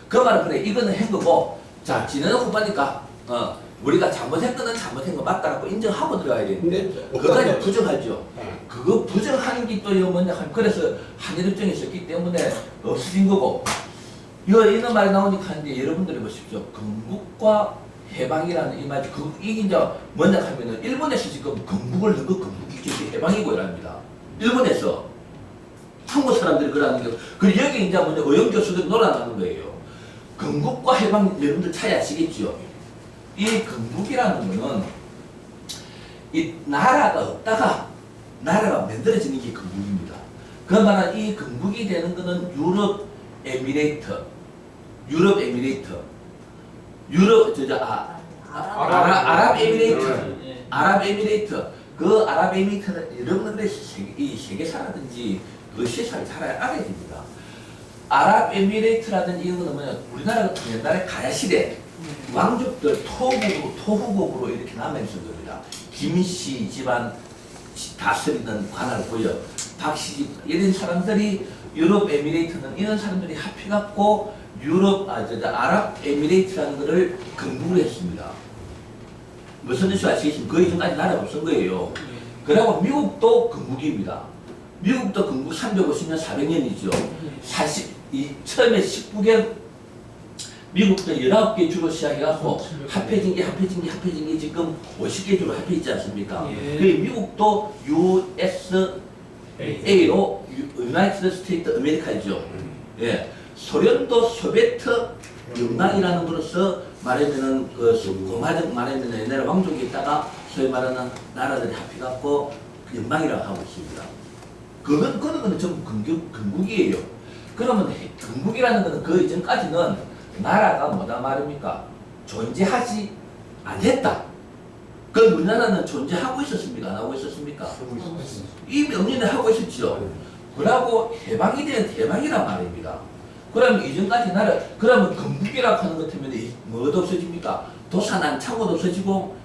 그 말은 그래 이거는 한 거고 자 지내놓고 보니까 우리가 잘못한 거는 잘못한 거 맞다라고 인정하고 들어가야 되는데 그거까지 부정하죠. 네. 그거 부정하는 게 또 뭐냐 하면 그래서 한일협정이 있었기 때문에 없어진 거고 이런 말이 나오니까 하는데 여러분들이 보십시오. 건국과 해방이라는 이 말이 이게 이제 뭐냐 하면은 일본에서 지금 건국을 넣은 거 건국이 해방이고 이랍니다. 일본에서 한국 사람들이 그러는 게 그리고 여기 이제 뭐냐 의원 교수들이 놀아나는 거예요. 건국과 해방 여러분들 차이 아시겠죠? 이 건국이라는 거는 이 나라가 없다가 나라가 만들어지는 게 건국입니다. 그러나 이 건국이 되는 거는 유럽 에미레이트 아랍에미레이트 그 아랍에미리트는 여러분들의 이 세계사라든지 그 시사를 잘 알아야 됩니다. 아랍에미리트라든지 이런 거는 뭐냐, 우리나라 같은 옛날에 가야시대 왕족들 토후국으로 이렇게 남아있었던 겁니다. 김씨 집안 다스리는 관할 보여, 박씨 이런 사람들이 유럽 에미레이트는 이런 사람들이 합해갖고 아랍에미레이트라는 것을 건국을 했습니다. 무슨 뜻인지 아시겠습니까? 그 이전까지 나라가 없은 거예요. 그리고 미국도 건국입니다. 미국도 건국 350년, 400년이죠. 처음에 19개월, 미국도 19개 주로 시작해갖고 합해진 게 지금 50개 주로 합해있지 않습니까? 그 미국도 USA로 유나이티드 스테이트 아메리카죠. 예. 소련도 소비에트 연방이라는 것으로서 말하면은 공화적 말하면은 옛날에 왕족이 있다가 소위 말하는 나라들이 합해갖고 연방이라고 하고 있습니다. 그거는 전부 건국이에요. 그러면 건국이라는 것은 그 이전까지는 나라가 뭐다 말입니까? 존재하지 않았다. 그 우리나라는 존재하고 있었습니까? 안 하고 있었습니까? 이미 언니는 하고 있었죠. 그러고 해방이 된 해방이란 말입니다. 그러면 이전까지 그러면 건국이라고 하는 것 때문에 뭐도 없어집니까? 도산한 창고도 없어지고,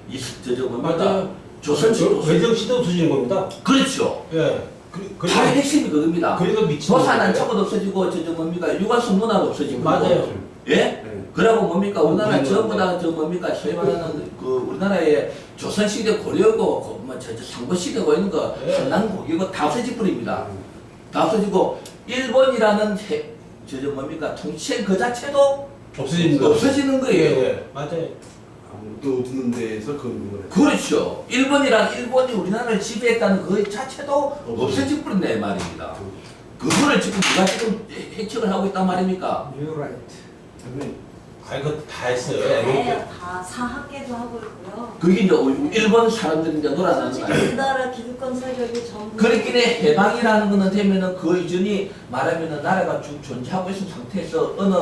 뭡니까? 조선시도 외정시도 없어지는 겁니다. 그렇죠. 예. 다 핵심이 그겁니다. 그래도 미친 도산한 창고도 없어지고, 뭡니까? 유관성 문화도 없어지고. 맞아요. 예? 그러고 뭡니까? 우리나라 그렇죠. 전부 다 뭡니까? 소위 말하는 우리나라의 조선시대 고려고, 상고시대고 이런 거, 한남고 이거 다 없어지 버립니다. 다 없어지고, 일본이라는 뭡니까? 통치체 그 자체도 없어지는 거예요. 예, 맞아요. 아무도 없는 데에서 건국을 했다. 그렇죠. 일본이 우리나라를 지배했다는 그 자체도 없어지 버린다 말입니다. 그거를 지금 누가 지금 해석을 하고 있단 말입니까? You're right. 그거 다 했어요. 네, 다 사학계도 하고 있고요. 그게 이제 일본 사람들이 이제 놀아나는 솔직히 거예요. 우리나라 기득권 세력이 전부 그렇긴 해. 해방이라는 거는 되면은 그 이전이 말하면은 나라가 쭉 존재하고 있는 상태에서 어느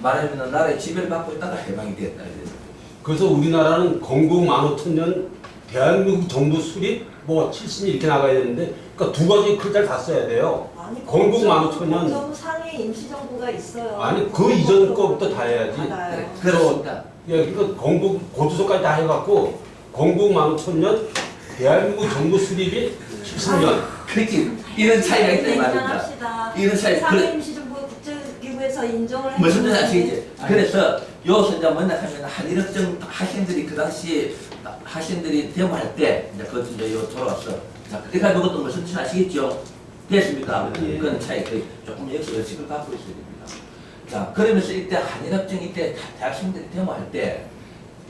말하면은 나라의 지배를 받고 있다가 해방이 됐다. 그래서 우리나라는 건국 15,000년 대한민국 정부 수립 뭐 70년 이렇게 나가야 되는데 그러니까 두 가지 글자를 다 써야 돼요. 아니, 건국 15,000년. 공정 상해 임시정부가 있어요. 아니 그 이전 거부터 다 해야지. 알아요. 그렇습니다. 예, 그러니까 건국 고주소까지 다 해갖고 건국 15,000년 대한민국 정부 수립이 70년. 그렇게 이런 차이가 있다 이 말입니다. 합시다. 이런 차이. 상해 임시정부가 국제기구에서 인정을 무슨 뜻인지 했는데 아시겠지? 그래서 여기서 이제 뭐냐 하면 한일협정 학생들이 그 당시에 학생들이 데모할 때 이제 그것도 이제 요 돌아왔어. 자, 그러니까 그것도 무슨 뜻인지 아시겠죠? 됐습니까? 그건 차이 조금 여기서 의식을 갖고 있어야 됩니다. 자, 그러면서 이때 한일협정 이때 대학생들이 데모할 때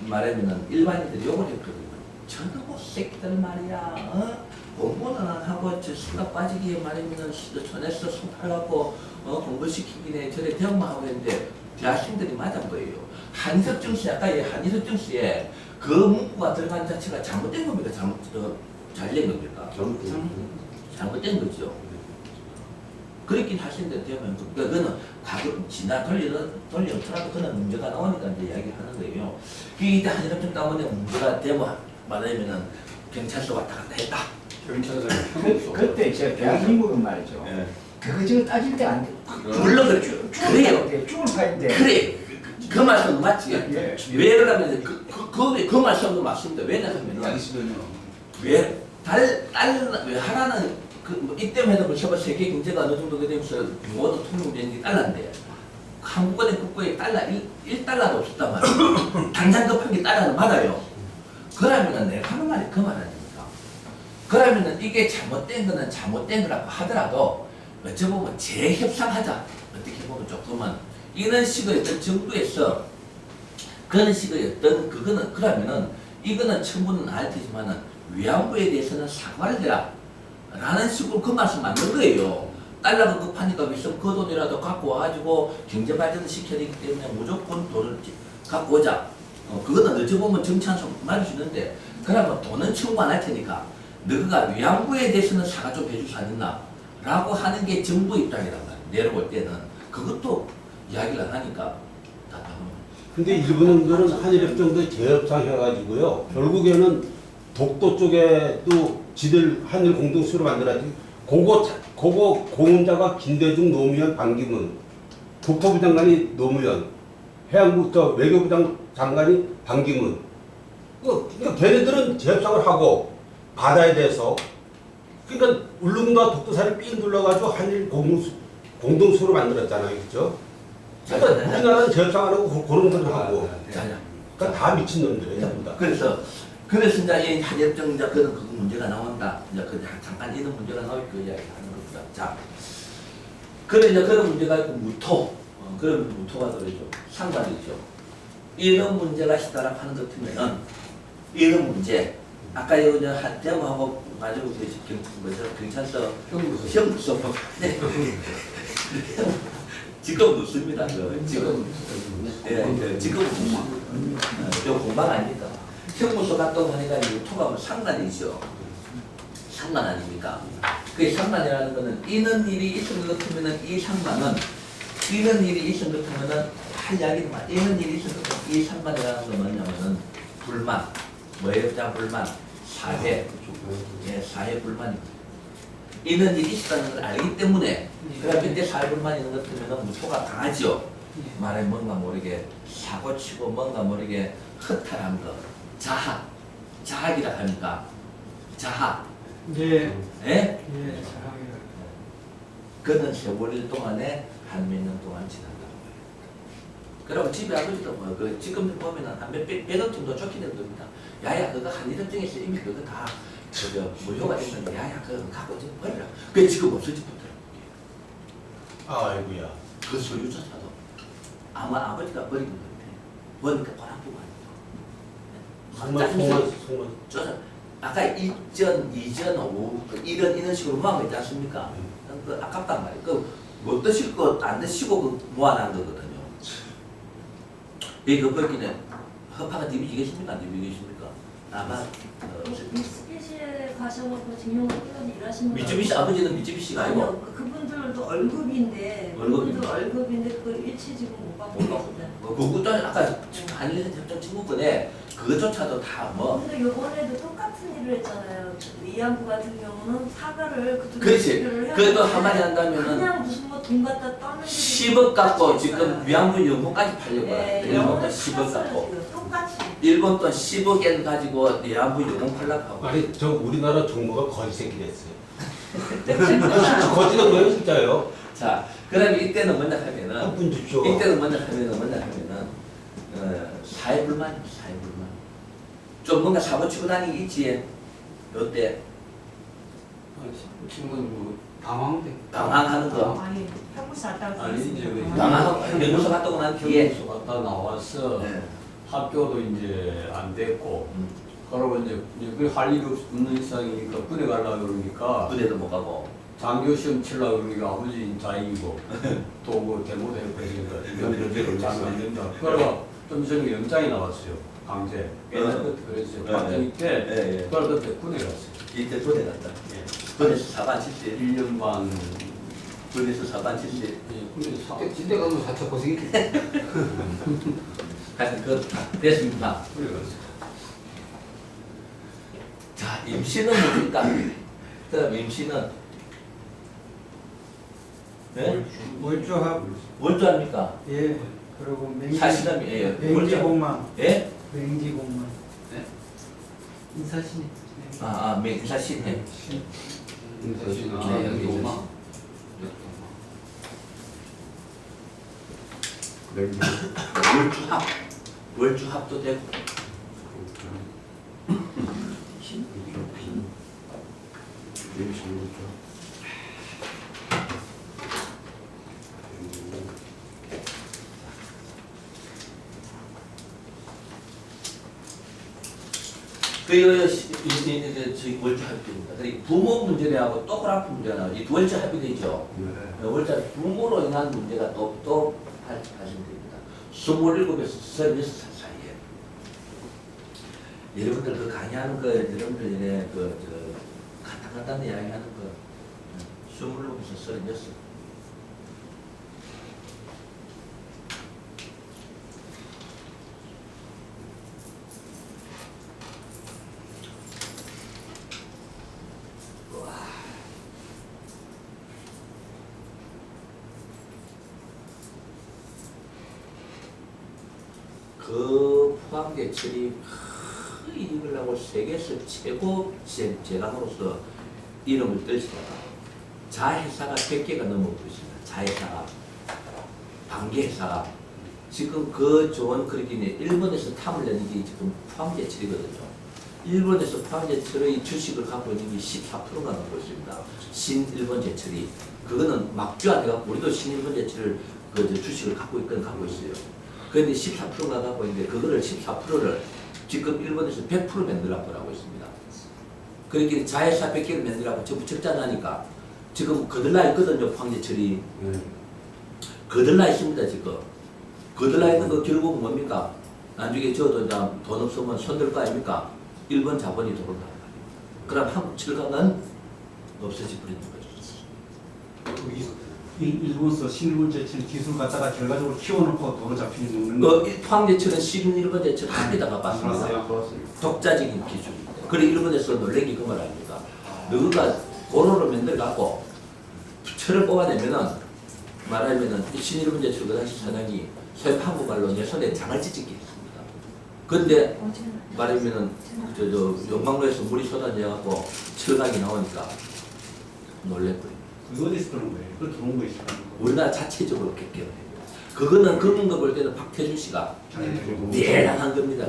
말하면은 일반인들이 욕을 했거든요. 저놈의 새끼들 말이야. 공부는 안 하고 저 수가 빠지기에 말하면은 전에서 손 팔갖고 공부시키기네 저래 대응만 하고 있는데 대학생들이 맞은 거예요. 한일협정수에 아까 한일협정수에 그 문구가 들어간 자체가 잘못된 겁니까? 잘된 겁니까? 잘못된 거죠. 그렇긴 하신데 되면 그거는 가끔 지나 돌려서라도 그는 문제가 나오니까 이제 이야기를 하는 거예요. 이때 한일협정 때문에 문제가 되면 말하면은 경찰서 왔다 갔다 했다. 그때 저 대한민국은 말이죠. 예. 그거 지금 따질 때 안 돼. 물론 그렇죠. 그래요. 죽을 파인데. 그래. 그 말씀도 맞지. 예. 왜 그러냐면 그 말씀도 맞습니다. 왜냐하면 왜 하나는 뭐 이때만 해도 벌써 세계 경제가 어느 정도 되면서 모두 통용되는 게 달러인데 한국은행 국고에 달러 1달러도 없었단 말이에요. 당장 급한 게 달러는 맞아요. 그러면은 내가 하는 말이 그 말 아닙니까? 그러면은 이게 잘못된 거는 잘못된 거라고 하더라도 어찌보면 재협상하자. 어떻게 보면 조금은 이런 식의 어떤 정부에서 그런 식의 어떤 그거는 그러면은 이거는 청구는 안 할 테지만은 위안부에 대해서는 사과를 해라 라는 식으로 그 말씀 맞는 거예요. 달러가 급하니까 위성 그 돈이라도 갖고 와가지고 경제 발전을 시켜야 되기 때문에 무조건 돈을 갖고 오자. 그거는 어찌 보면 정치한서 말할 수 있는데 그러면 돈은 청구 안 할 테니까 너가 위안부에 대해서는 사과 좀 해줄 수 있나 라고 하는 게 정부 입장이란 말이에요. 내려볼 때는 그것도 이야기를 안 하니까 답답합니다. 근데 일본인들은 한일협정도 재협상해가지고요. 결국에는 독도 쪽에도 지들 한일 공동수로 만들었지. 그거 고문자가 김대중, 노무현, 반기문, 국토부 장관이 노무현, 해양부 외교부 장관이 반기문. 그러니까 걔네들은 협상을 하고 바다에 대해서 그러니까 울릉도와 독도사를 삥 둘러가지고 한일 공동수로 만들었잖아요, 그렇죠? 그러니까 우리나라는 협상 안 하고 그런 걸 하고. 자, 그러니까 다 미친 놈들이에요, 전부 다. 그래서 이제 이 한일정 이제 그런 그 문제가 나온다. 이제 그 잠깐 이런 문제가 나올 그 이야기 하는 겁니다. 자, 그래 이제 그런 문제가 있고 그런 무토가 그러죠. 상관이죠. 이런 문제가 시다락하는 것 같으면은 이런 문제 아까 이거 대모하고 가지고 계신 경찰서 형무소 네. 지금 묻습니다. 지금 요 공방 아닙니까? 형무소 갔다고 하니까 유토가 뭐 상관이죠. 상관 아닙니까? 그 상관이라는 거는 이런 일이 있은 것 같으면은 이 상관은 이런 일이 있은 것 같으면은 할 이야기는 이런 일이 있은 것 같으면 이 상관이라는 건 뭐냐면은 불만, 모욕자 불만, 사회, 사회 불만입니다. 이런 일이 있다는 걸 알기 때문에 그럼 이때 사회 불만이 있는 것 같으면 무토가 강하죠. 말에 뭔가 모르게 사고치고 뭔가 모르게 허탈한 거. 자학이라 하니까 자학. 예. 예? 예. 그는 세월일 동안에 한 몇 년 동안 지난다고. 그리고 집에 아버지도 뭐 그 지금 보면은 한 몇백억 정도 좋게 된 겁니다. 야야 그거 한일협정에서 이미 그거 다 무효가 됐는데 야야 그거 갖고 좀 버리라. 그게 지금 없어지 못해요. 아이고야. 그 소유조차도 아마 아버지가 버린 것 같아. 보니까 고락부가 아니고. 송만. 아까 이전, 이런 식으로 모아가 있지 않습니까? 그 아깝단 말이에요. 못 드실 거 안 드시고 모아놓은 거거든요. 이거 거기는 허파가 DBG 계십니까? 안 DBG 계십니까? 아마 미쓰비시에 가셔서 직영으로 꾸준히 일하시는 미쯔비시 아버지는 미쯔비시가 아니고 아니요, 그분들도 월급인데 그분들 월급인데 그 일치 지금 못 받고 계시대. 그것도 아까 한일협정 친구권에 그것조차도 다 뭐. 근데 요번에도 똑같은 일을 했잖아요. 위안부 같은 경우는 사과를 그렇지. 그것도 한마디 그냥 한다면은 무슨 뭐 돈 갖다 떠는 10억 갖고 지금 위안부 연구까지 팔려고 네, 일본도 10억 갖고 똑같이. 일본 돈 10억엔 가지고 위안부 연구 팔려고 하고. 아니 저 우리나라 정부가 거지 새끼 됐어요. 거지가 뭐예요 진짜요? 자, 그럼 이때는 뭐냐 하면은 한푼 줍쇼. 이때는 뭐냐 하면은 사회 불만이죠. 사회 불만. 좀 뭔가 사고 치고 다니기 있지. 요때 친구는 뭐 당황돼. 당황하는 거. 아니, 한국사 왔다 아니 이제 당황하고 연구소 갔다 오고 난 뒤에 교수 갔다 나와서 네. 학교도 이제 안 됐고 음, 그러고 이제 그할 일이 없는 이상이니까 군에 가려고 그러니까 부대도 못 가고. 장교 시험 치려고 그러니까 아버지 자익이고 또뭐 대모대고 그러니까 장교 안 된다. 그러고 좀 전에 영장이 나왔어요. 강제. 옛날부터 그랬어요. 네. 박정희 때 예, 예. 그걸 그때 군에 갔어요. 이때 부대 갔다. 예. 부대에서 4반 70. 1년 반 부대에서 4반 70. 예, 군에 사 진대 가서 자체 고생했겠지. 하여튼 됐습니다. 군에 갔어요. 자, 임시는 뭡니까? 그다음 임시는 네? 월주합. 월주 합니까? 예. 그리고 사실함이에요. 맹지공망. 예? 맹지공망. 네? 인사신이. 인사신해. 인사시나 여기 오마. 월주합도 되고. 저희 월주 합의입니다. 그리고 부모 문제하고 똑같은 문제가 이두 월주 합의되죠. 월주 부모로 인한 문제가 또 발생됩니다. 27에서 36살 사이에. 여러분들 그 강의하는 거, 여러분들 이제 간단한 이야기하는 거, 27에서 36. 그 포항제철이 큰 이익을 하고 세계에서 최고 재단으로서 이름을 떨치다가 자회사가 100개가 넘어오고 있습니다. 자회사가, 반개회사가. 지금 그 좋은 그렇게 일본에서 탐을 내는 게 지금 포항제철이거든요. 일본에서 포항제철의 주식을 갖고 있는 게 14%가 넘고 있습니다. 신일본제철이. 그거는 막주안 해갖고 우리도 신일본제철을 그 주식을 갖고 있어요. 그런데 14%가 갖고 있는데 그거를 14%를 지금 일본에서 100% 만들라고 하고 있습니다. 그렇게 자회사 100개를 만들라고 전부 적자나니까 지금 거들나 있거든요. 포항제철이. 거들나 있습니다. 지금. 거들나 있는 거 결국 뭡니까? 나중에 저도 돈 없으면 손들 거 아닙니까? 일본 자본이 들어온다. 그럼 한국 철강은 없어져 버리는 거죠. 일본서 신일본제철 기술 갖다가 결과적으로 키워놓고 도로 잡히는 거. 포항제철은 신일본제철 합에다가 봤습니다. 독자적인 기술입니다. 그래 일본에서 놀란 게 그 말 아닙니까? 너가 고로를 만들어갖고 철을 뽑아내면은 말하면은 신일본제철 그 당시 사장이 소위 한국말로 내 손에 장을 찢기 했습니다. 근데 말하면은 저 용광로에서 물이 쏟아져갖고 철강이 나오니까 놀랬거든요. 그거 어디서 들어온 거예요? 그걸 들어온 거 있어요. 우리나라 자체적으로 개혁해요. 그거는 그런 거 볼 때는 박태준 씨가 대단한 겁니다.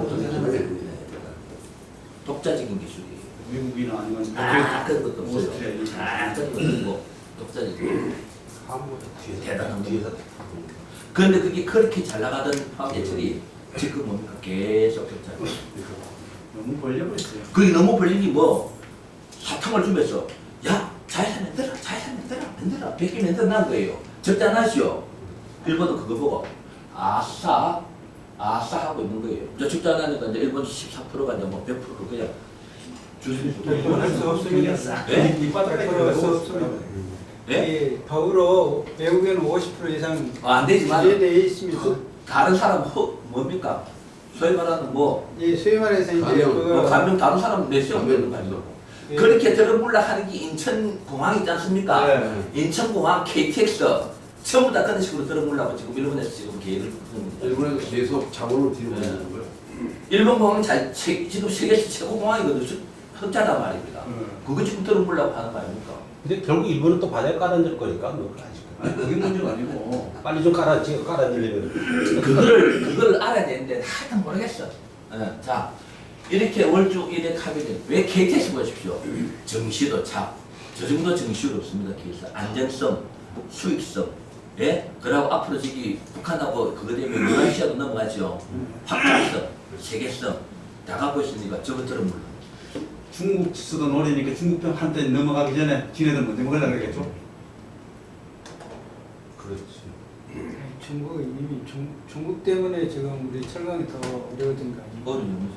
독자적인 기술이에요. 외국이나 아니면 그런 것도 없어요. 오스트리아 그런 것도 없고 독자적인 한국보다 대단한 뒤에서 그런데 그게 그렇게 잘 나가던 화학제철이 지금 뭡니까? 계속 격차가. 너무 벌려버렸어요. 그게 너무 벌리니 뭐 사탕을 주면서 야 자회사 만들어 100개 만들어난 거예요. 절대 안 하시오. 일본은 그거 보고 아싸 하고 있는 거예요. 이제 적자 안 하니까 이제 일본 14%가 이제 뭐 100% 그냥 주식을 할수 없습니다. 예? 밑바닥에 할수 없습니다. 예? 이 법으로 외국에는 50% 이상 안 되지만 규제되어 있습니다. 다른 사람 뭡니까? 소위 말하는 뭐 이 소위 말해서 이제 가령, 그거 감명 다른 사람 내시험 되는 거 아니고 예. 그렇게 들어물라 하는 게 인천공항 있지 않습니까? 네. 인천공항 KTX 전부 다 그런 식으로 들어물라고 지금 일본에서 지금 계획을 굽니다. 일본에서 계속 자본을 들이고 있는 거예요. 일본 공항은 지금 세계에서 최고 공항이거든요. 흑자단 말입니다. 그거 지금 들어물라고 하는 거 아닙니까? 근데 결국 일본은 또 바닥에 깔아줄 거니까 뭐 아직 아니 그게 문제가 아니고 빨리 좀 깔아주려면 그걸 알아야 되는데 하여튼 모르겠어. 자, 이렇게 월주 일에 합의된 왜 KTX 보십시오. 정시도 차, 저 정도 정시율 없습니다. KTX 안정성, 수익성, 예? 그러고 앞으로 저기 북한하고 그거 되면 유라시아도 넘어가죠. 확장성, 세계성 다 갖고 있으니까 저것들은 물론. 중국 수도 노리니까 중국병 한때 넘어가기 전에 지네들 먼저 먹으려고 그러겠죠? 그렇지. 중국이 이미 중국 때문에 지금 우리 철강이 더 어려워진 거 아니에요? 어려운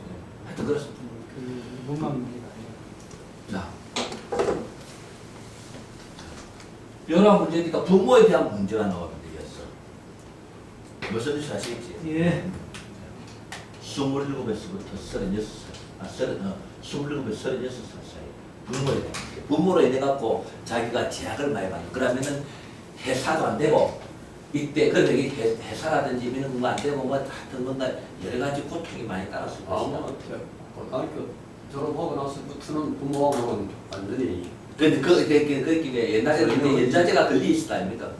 하여튼 그렇습니다. 그 일본만 문제가 아니에요. 자, 여러 문제니까 부모에 대한 문제가 나오는 얘기였어. 무슨 뜻인지 아시겠지? 예. 27에서부터 27에서 36살 사이 부모에 대한 문제. 부모로 인해 갖고 자기가 제약을 많이 받는. 그러면은 회사도 안 되고 이때 그 여기 회사라든지 이런 건가 안 되고 뭐 하여튼 뭔가 여러 가지 고통이 많이 따랐을 것이다. 고등학교 졸업하고 나서부터는 부모하고는 완전히 근데 그게 옛날에는 이제 연자제가 걸려 있을 거 아닙니까?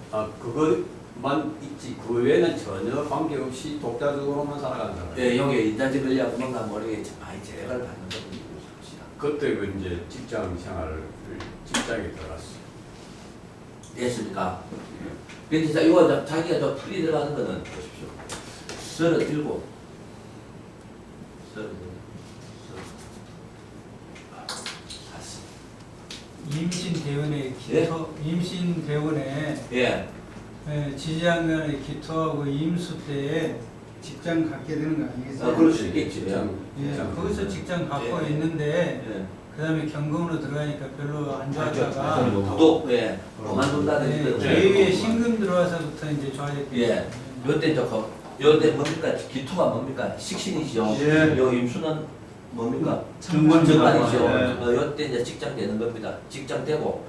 그것만 있지 그 외에는 전혀 관계없이 독자적으로만 살아간다. 예, 여기 연자제 걸려고 뭔가 모르게 많이 제약을 받는 것도 있습니다. 그때 그 이제 직장에 들어갔어. 됐습니까? 근데 진짜 이거 자기가 저 풀이 들어가는 거는 보십시오. 37. 임신대원에 기토, 임신대원에 예. 지지하면 기토하고 임수 때에 직장 갖게 되는 거 아니겠어요? 그럴 수 있겠지. 예, 거기서 직장 갖고 예. 있는데 예. 그 다음에 경공으로 들어가니까 별로 안 좋았다가 또, 예. 그만둔다든지. 제2의 신금 들어와서부터 이제 좋아졌기 예. 요때 요때 뭡니까? 기토가 뭡니까? 식신이죠. 예. 요 임수는 뭡니까? 정관이죠. 정관이죠. 요때 이제 직장 되는 겁니다. 직장 되고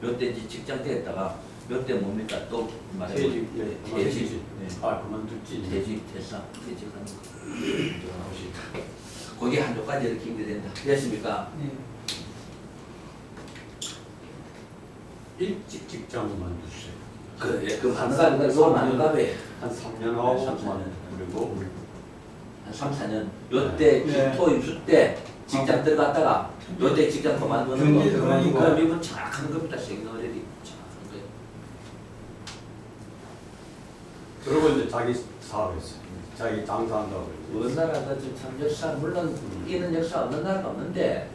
요때 이제 직장 됐다가 몇 대 뭡니까? 또 퇴직, 예, 퇴직. 아, 그만뒀지. 퇴직, 퇴사, 퇴직하는 거. 거기 한쪽까지 이렇게 연결된다. 됐습니까? 예. 일찍 직장 그만두세요. 그래, 그 반갑이 그거 반갑이 한 3년 하고 네, 3-4년. 그리고 한 3, 4년. 요때 네. 기토 입수 때 직장 들어갔다가 요때 직장 그만두는 거. 경제 들어가니까. 그럼 이분 정확한 겁니다. 시그널이 정확한 거예요. 그리고 이제 자기 사업했어요. 자기 장사한다고 그랬지. 어느 나라가 참 역사 물론 이는 역사 없는 나라가 없는데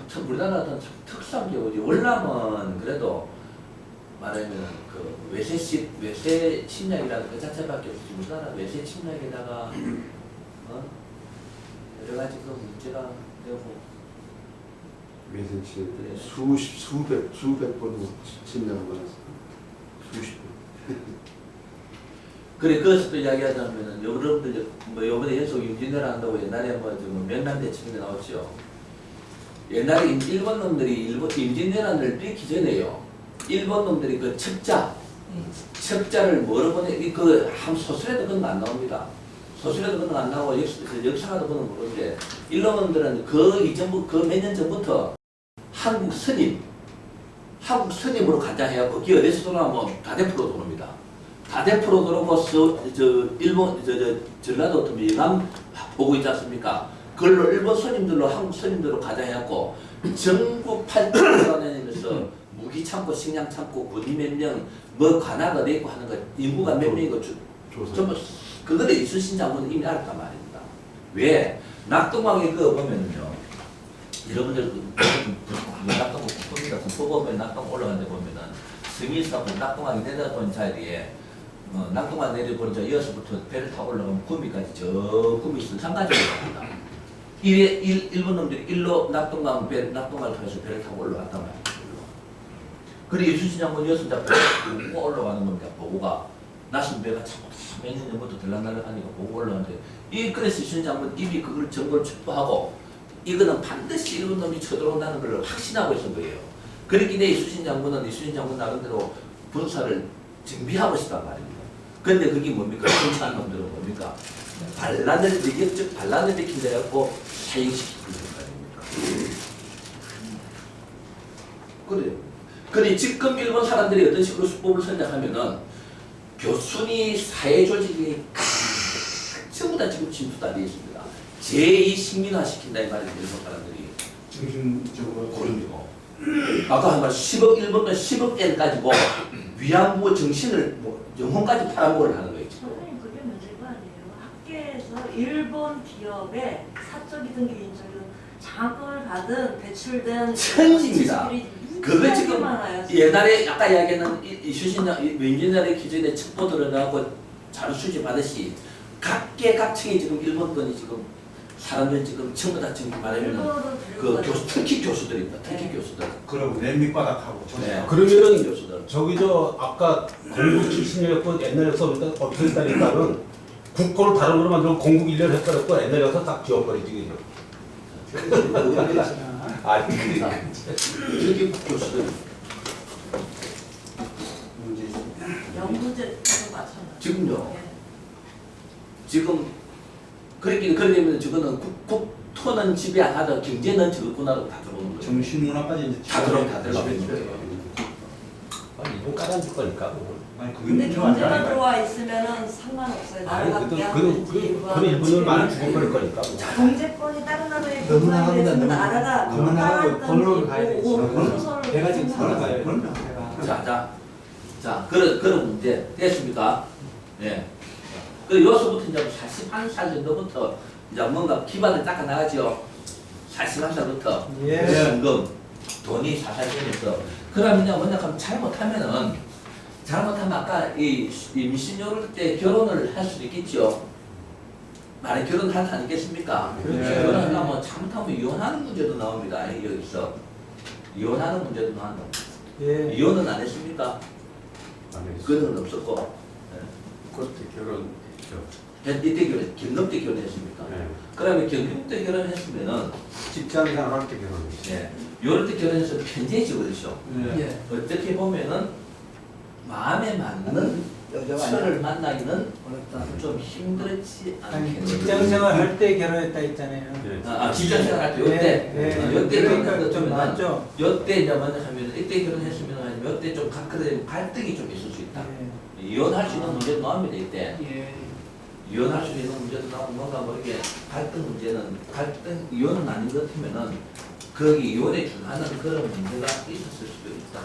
참 우리나라는 참 특수한 게 뭐지? 월남은 그래도 말하면 그 외세 침략이라는 그 자체밖에 없지. 우리나라 외세 침략에다가 여러 가지 그 문제가 되고 외생 치는데 수백 번 침략을 받았어. 수십 번. 그래 그것도 이야기하자면은 여러분들 뭐 요번에 연속 임진왜란 한다고 옛날에 뭐 명란대첩에 나왔죠. 옛날에 일본 놈들이 임진왜란을 일으키기 전에요. 일본 놈들이 그 첩자를 뭐로 보내 그한 소설에도 그런 거 안 나옵니다. 소설에도 그런 거 안 나오고 역사가도 그런 거 모르는데 일본놈들은 그 이전부터 그 몇 년 전부터 한국 스님으로 간장해갖고 기 어디서 돌아오면 다대포로 돌아옵니다. 다대포로 돌아오고 일본 전라도 영암 보고 있지 않습니까? 그걸로 일본 스님들로 한국 스님들로 가장해갖고 전국 8도 돌아다니면서 무기 참고 식량 참고 군이 몇 명, 뭐 관아가 돼 있고 하는 거 인구가 몇 명이고 전부 그거를 이순신 장군은 이미 알았단 말입니다. 왜? 낙동강에 그 보면은요. 여러분들 낙동 국보입니다. 국보 보면 낙동 올라가는 데 보면은 승인사하고 낙동강이 내려본 자리에 낙동강 내려보는 저 이어서부터 배를 타고 올라가면 구미까지 저 구미 선상까지 올라갑니다. 일본 놈들이 일로 낙동강을 통해서 배를 타고 올라갔단 말이에요. 그리고 이순신 장군 여순자 배를 보고 올라가는 겁니다. 보고가 낯선 배가 자꾸 몇 년 전부터 들락날락하니까 보고 올라가는데 그래서 이순신 장군 입이 그걸 정보를 첩보하고 이거는 반드시 일본 놈이 쳐들어온다는 걸 확신하고 있었던 거예요. 그렇기 때문에 이순신 장군 나름대로 군사를 준비하고 있었단 말입니다. 그런데 그게 뭡니까? 정치한 놈들은 뭡니까? 위협적 반란을 일으킨다 해갖고 사형시키는 거아닙니까? 그래요. 그래 지금 일본 사람들이 어떤 식으로 수법을 선택하면은 교순이 사회조직이 전부 다 지금 침투가 되어 있습니다. 제2식민화 시킨다 이 말이에요. 일본 사람들이. 중심적으로 고름이고. 아까 한 말 10억 일본 돈 10억 엔 가지고 위안부 정신을 뭐 영혼까지 팔아먹으려 하는 거예요. 지금. 선생님 그게 문제가 아니에요. 학계에서 일본 기업의 사적이든 개인적이든 장학금을 받은 배출된 천지입니다. 그거 지금 많아요. 옛날에 아까 이야기하는 이순신 민진날의 기준에 첩보들을 나오고 자료 수집 하듯이 각계각층이 지금 일본 돈이 지금 사람들 지금 전부 다 지금 말하면 그 교수 특히 교수들입니다. 특히 교수들. 그리고 맨 밑바닥하고 네. 그러면은 교수들. 저기 아까 공국 70년이었고 옛날에서 어떻게 했다니까는 국고를 다른 거로 만들고 공국 1년 했더랬고 옛날에서 딱 지워버리지 그냥. 아니 특히 교수들. 영문제도 마찬가지. 지금요. 지금 그러면 저거는 국토는 지배 안 하던 경제는 저거구나로 다 들어오는 거예요. 정신문화까지 이제 다 들어가는 거예요. 아니 이건 깔아줄 거니까 그걸. 아니 그게 근데 문제가 경제가 아니라 들어와 있으면은 상관없어요. 아니 나라밖에 그 하든지 일본은 많이 죽어버릴 거니까. 경제권이 다른 나라에 너무 분산이 나가보다 됐으면 너무 나라가 너무 나가고 번로를 가야 되지. 순서를 내가 지금 생각하고 살아가요. 자, 그런 문제 됐습니까? 예. 그 여기서부터 이제 41살 정도부터 이제 뭔가 기반을 닦아 나가죠. 41살부터 예. 연금, 돈이 사살되면서 그러면 이제 뭐냐 하면 잘못하면 아까 이 임신요럴 때 결혼을 할 수도 있겠죠. 만약 결혼할 수 아니겠습니까? 그렇죠. 결혼하면 잘못하면 이혼하는 문제도 나옵니다. 여기서 이혼하는 문제도 나온다. 예. 이혼은 안 했습니까? 안 했어요. 그건 없었고. 그때 결혼했죠. 이때 경금 때 결혼했습니까? 네. 그러면 경금 때 결혼했으면은 직장 생활할 때 결혼했어요. 예. 요럴 때 결혼해서 편지해지고 그렇죠. 예. 어떻게 보면은 마음에 맞는 서를 만나기는 좀 힘들지 아니 않겠는가. 직장생활 할 때 결혼했다 했잖아요. 예. 직장생활 할 때 요때 요때 그러니까 좀 맞죠. 요때 이제 먼저 하면 이때 결혼했으면 아니면 요때 좀 각각의 갈등이 좀 있을 수 있다. 이혼할 수 있는 문제도 나옵니다 이때. 이혼할 수 있는 문제도 나오고 뭔가 뭐 이렇게 갈등 문제는 갈등 이혼은 아닌 것 같으면은 거기 이혼에 준하는 그런 문제가 있었을 수도 있다.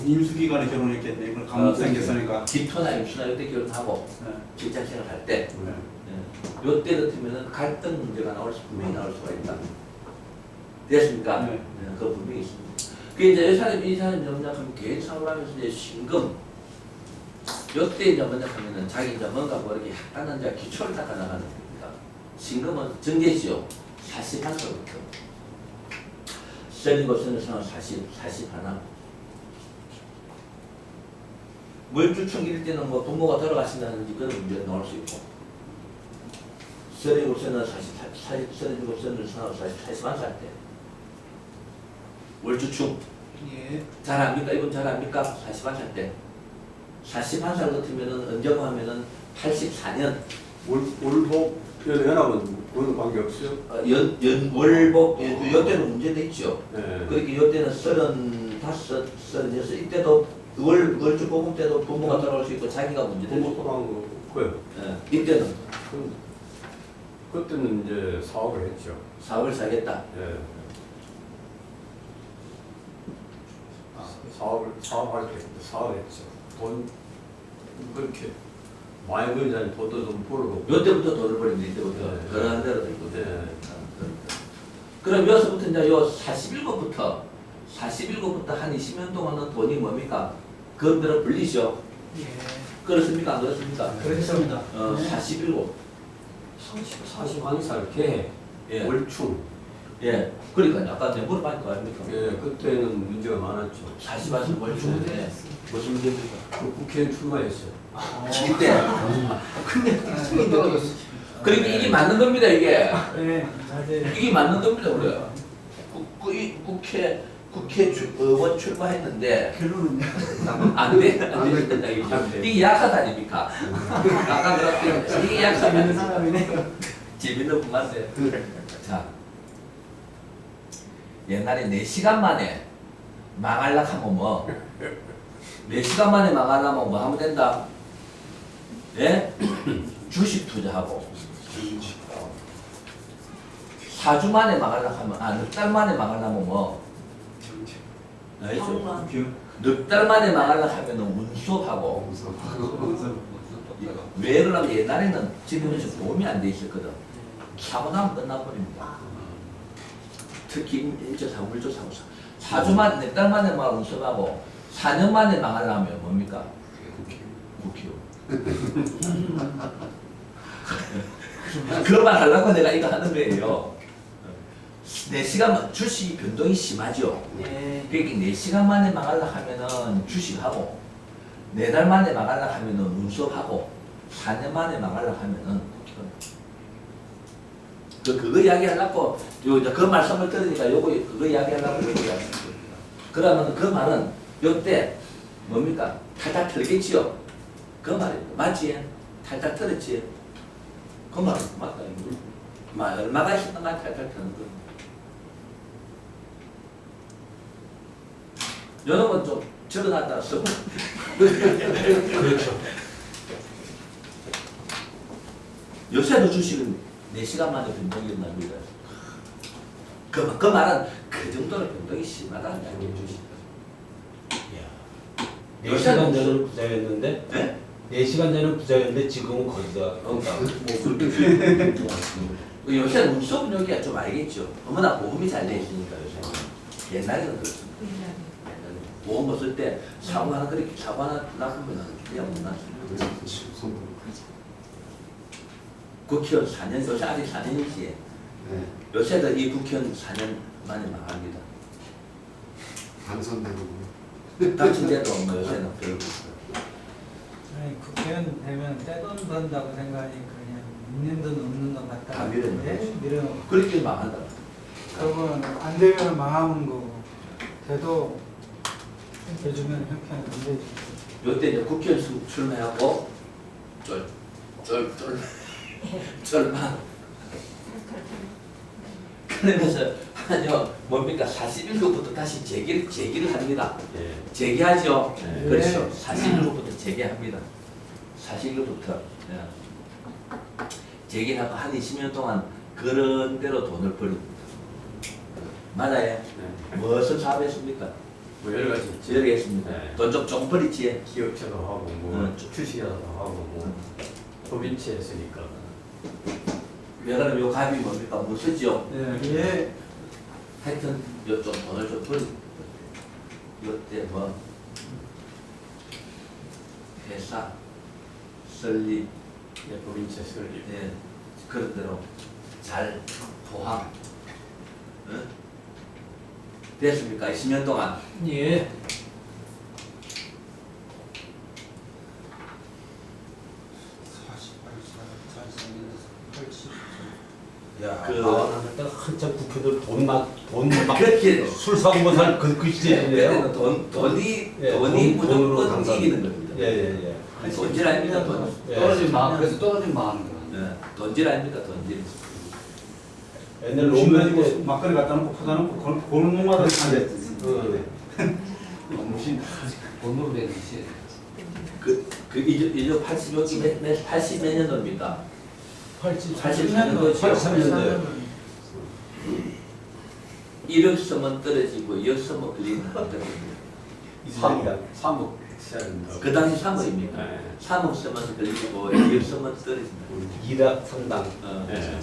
임수기간에 결혼했겠네. 그걸 가능성이 생겼으니까. 기토나 임수나 이때 결혼하고 네. 직장생활 할 때. 네. 요때 같으면은 갈등 문제가 분명히 나올 수가 있다. 됐습니까? 네. 그 분명히 있습니다. 그 이제 이 사람이 정략하면 개인 사업을 하면서 이제 신금. 요때 이제 먼저 하면은 자기 이제 뭔가 뭐 이렇게 약간은 이제 기초를 닦아 나가는 겁니다. 신금은 정제지요. 41살부터. 셀리고 쓰는 사람 40 하나. 물주충일 때는 뭐 부모가 돌아가신다든지 그런 문제가 나올 수 있고. 37세는 37세는 41살 때. 월주충. 잘 압니까? 이분 잘 압니까? 41살 때. 41살 같으면은 언제고 하면은 84년. 월복 연합은 그런 관계 없어요? 월복, 요때는 문제도 있죠. 네. 그렇게 요때는 35, 36, 이때도 월주 복음 때도 부모가 돌아올 수 있고 자기가 문제될 수 있고. 부모랑 그거요. 이때는 그때는 이제 사업을 했죠. 사업을 사겠다. 예. 사업할 때 사업했죠. 돈 그렇게 많이 벌자니 돈도 좀 벌고. 요때부터 돈을 벌이면 이때부터 네. 그러한 대로 되거든. 네. 그럼 여기서부터 이제 요 47곳부터 한 20년 동안은 돈이 뭡니까? 그대로 불리죠. 그렇습니까? 안 그렇습니까? 그렇습니다. 47곳. 41살 개 예. 월충. 예. 그러니까 아까 내가 물어봤을 거 아닙니까? 예, 그때는 문제가 많았죠. 41살 월중에 무슨 문제입니까? 그 국회에 출마했어요. 이때. 그러니까 이게 맞는 겁니다, 이게. 네, 맞아요. 이게 맞는 겁니다, 우리가. 국회 의원 출마했는데 결론은 안 된다 이게. 이게 약하다 아닙니까? 아까 그렇게 이게 약하면 사람이네. 재밌는 분 같아요. 자, 옛날에 4시간 만에 망하려고 하면 뭐 4시간 만에 망하려면 뭐 하면 된다? 예? 주식 투자하고 4주 만에 망하려고 하면 넉 달 만에 망하려면 뭐 알죠? 넉 달 만에 망하려고 하면은 운수하고 왜 그러냐면 옛날에는 지금은 좀 도움이 안 돼 있었거든. 사고 나면 끝나버립니다. 특히 1조사, 물조사, 4주 만에, 넉 달 만에 막 운수하고 4년 만에 망하려면 뭡니까? 국회요. 그것만 하려고 내가 이거 하는 거예요. 4시간 주식 변동이 심하죠. 그러니까 4시간 만에 망하려고 하면은 주식하고 4달 만에 망하려고 하면은 운수하고 4년 만에 망하려고 하면은 그거 이야기하려고 그 말씀을 들으니까 그거 이야기하려고 그러면 그 말은 요때 뭡니까? 탈탈 털겠지요. 그 말입니다. 맞지? 탈탈 털었지? 그 말은 맞다. 얼마가 있었는가 탈탈 터는 거. 여러분 좀 적어놨다 쓰고. 그렇죠. 요새도 주식은 4시간 만에 변동이 일어납니다. 그 말은 그 정도로 변동이 심하다는 이야기예요, 주식. 4시간 전은 부자였는데 네? 4시간 전은 부자였는데 지금은 거기다 뭐 그렇게 요새는 운수 여기가 좀 알겠죠. 얼마나 보험이 잘 돼 있으니까 요새. 옛날에는 그렇습니다. 보험 벗을 때 사고 하나 그렇게 사고 하나 났으면 그냥 못 났습니다. 국회의원 4년 요새 아직 4년이지. 요새도 이 국회의원 4년 만에 망합니다. 당선되고 당신제도 뭐 요새는 별로. 아니, 국회의원 되면 떼돈 번다고 생각하니 그냥 있는 돈 없는 돈 갖다 다 밀어넣고. 밀어넣고. 그렇게 망한다. 그건 안 되면 망하는 거고 돼도 해주면 형편이 안 되지. 요때 이제 국회의원 출마하고 쫄쫄쫄쫄만 그러면서 아니요 뭡니까 41호부터 다시 재기를 합니다. 예. 재개하죠. 네. 그렇죠. 41호부터 재개합니다. 41호부터 재개하고 한 20년 동안 그런 대로 돈을 벌립니다. 맞아요. 네. 무엇을 사업했습니까? 뭐 여러 가지 있지. 여러 개 했습니다. 네. 돈 좀 벌리지. 기업체도 하고 뭐 주식회사도 하고 뭐 법인체 했으니까. 여러분 요 값이 뭡니까? 무엇이죠? 예. 하여튼 요좀 돈을 좀 벌립니다. 요때 뭐 회사 설립 예, 법인체 설립. 예, 그런 대로 잘 포함 응? 됐습니까? 10년 동안 예. 야, 그- 그 때가 한참 국회들 돈막 그렇게 술 사고 못할 그 시절이네요. 그때는 돈이 예, 돈이 돈으로 무조건 당선. 이기는 겁니다. 예예예. 돈질 아닙니까 돈? 예. 떨어진 마음, 그래서 떨어진 마음인 거야. 예, 돈질 아닙니까 돈질? 옛날 욕심 노무현 가지고 때 막걸리 갖다 놓고 퍼다 놓고 고는 놈마다 앉아있지. 무슨 돈으로 되는 시. 그 이제 80몇 년도입니다. 83년도 83년도요. 1억 쓰면 떨어지고 2억 쓰면 걸리는 겁니다. 3억 세는다. 그 당시 3억입니까? 네. 3억 쓰면 걸리고 2억 쓰면 떨어진다. 일학 상당. 어. 예.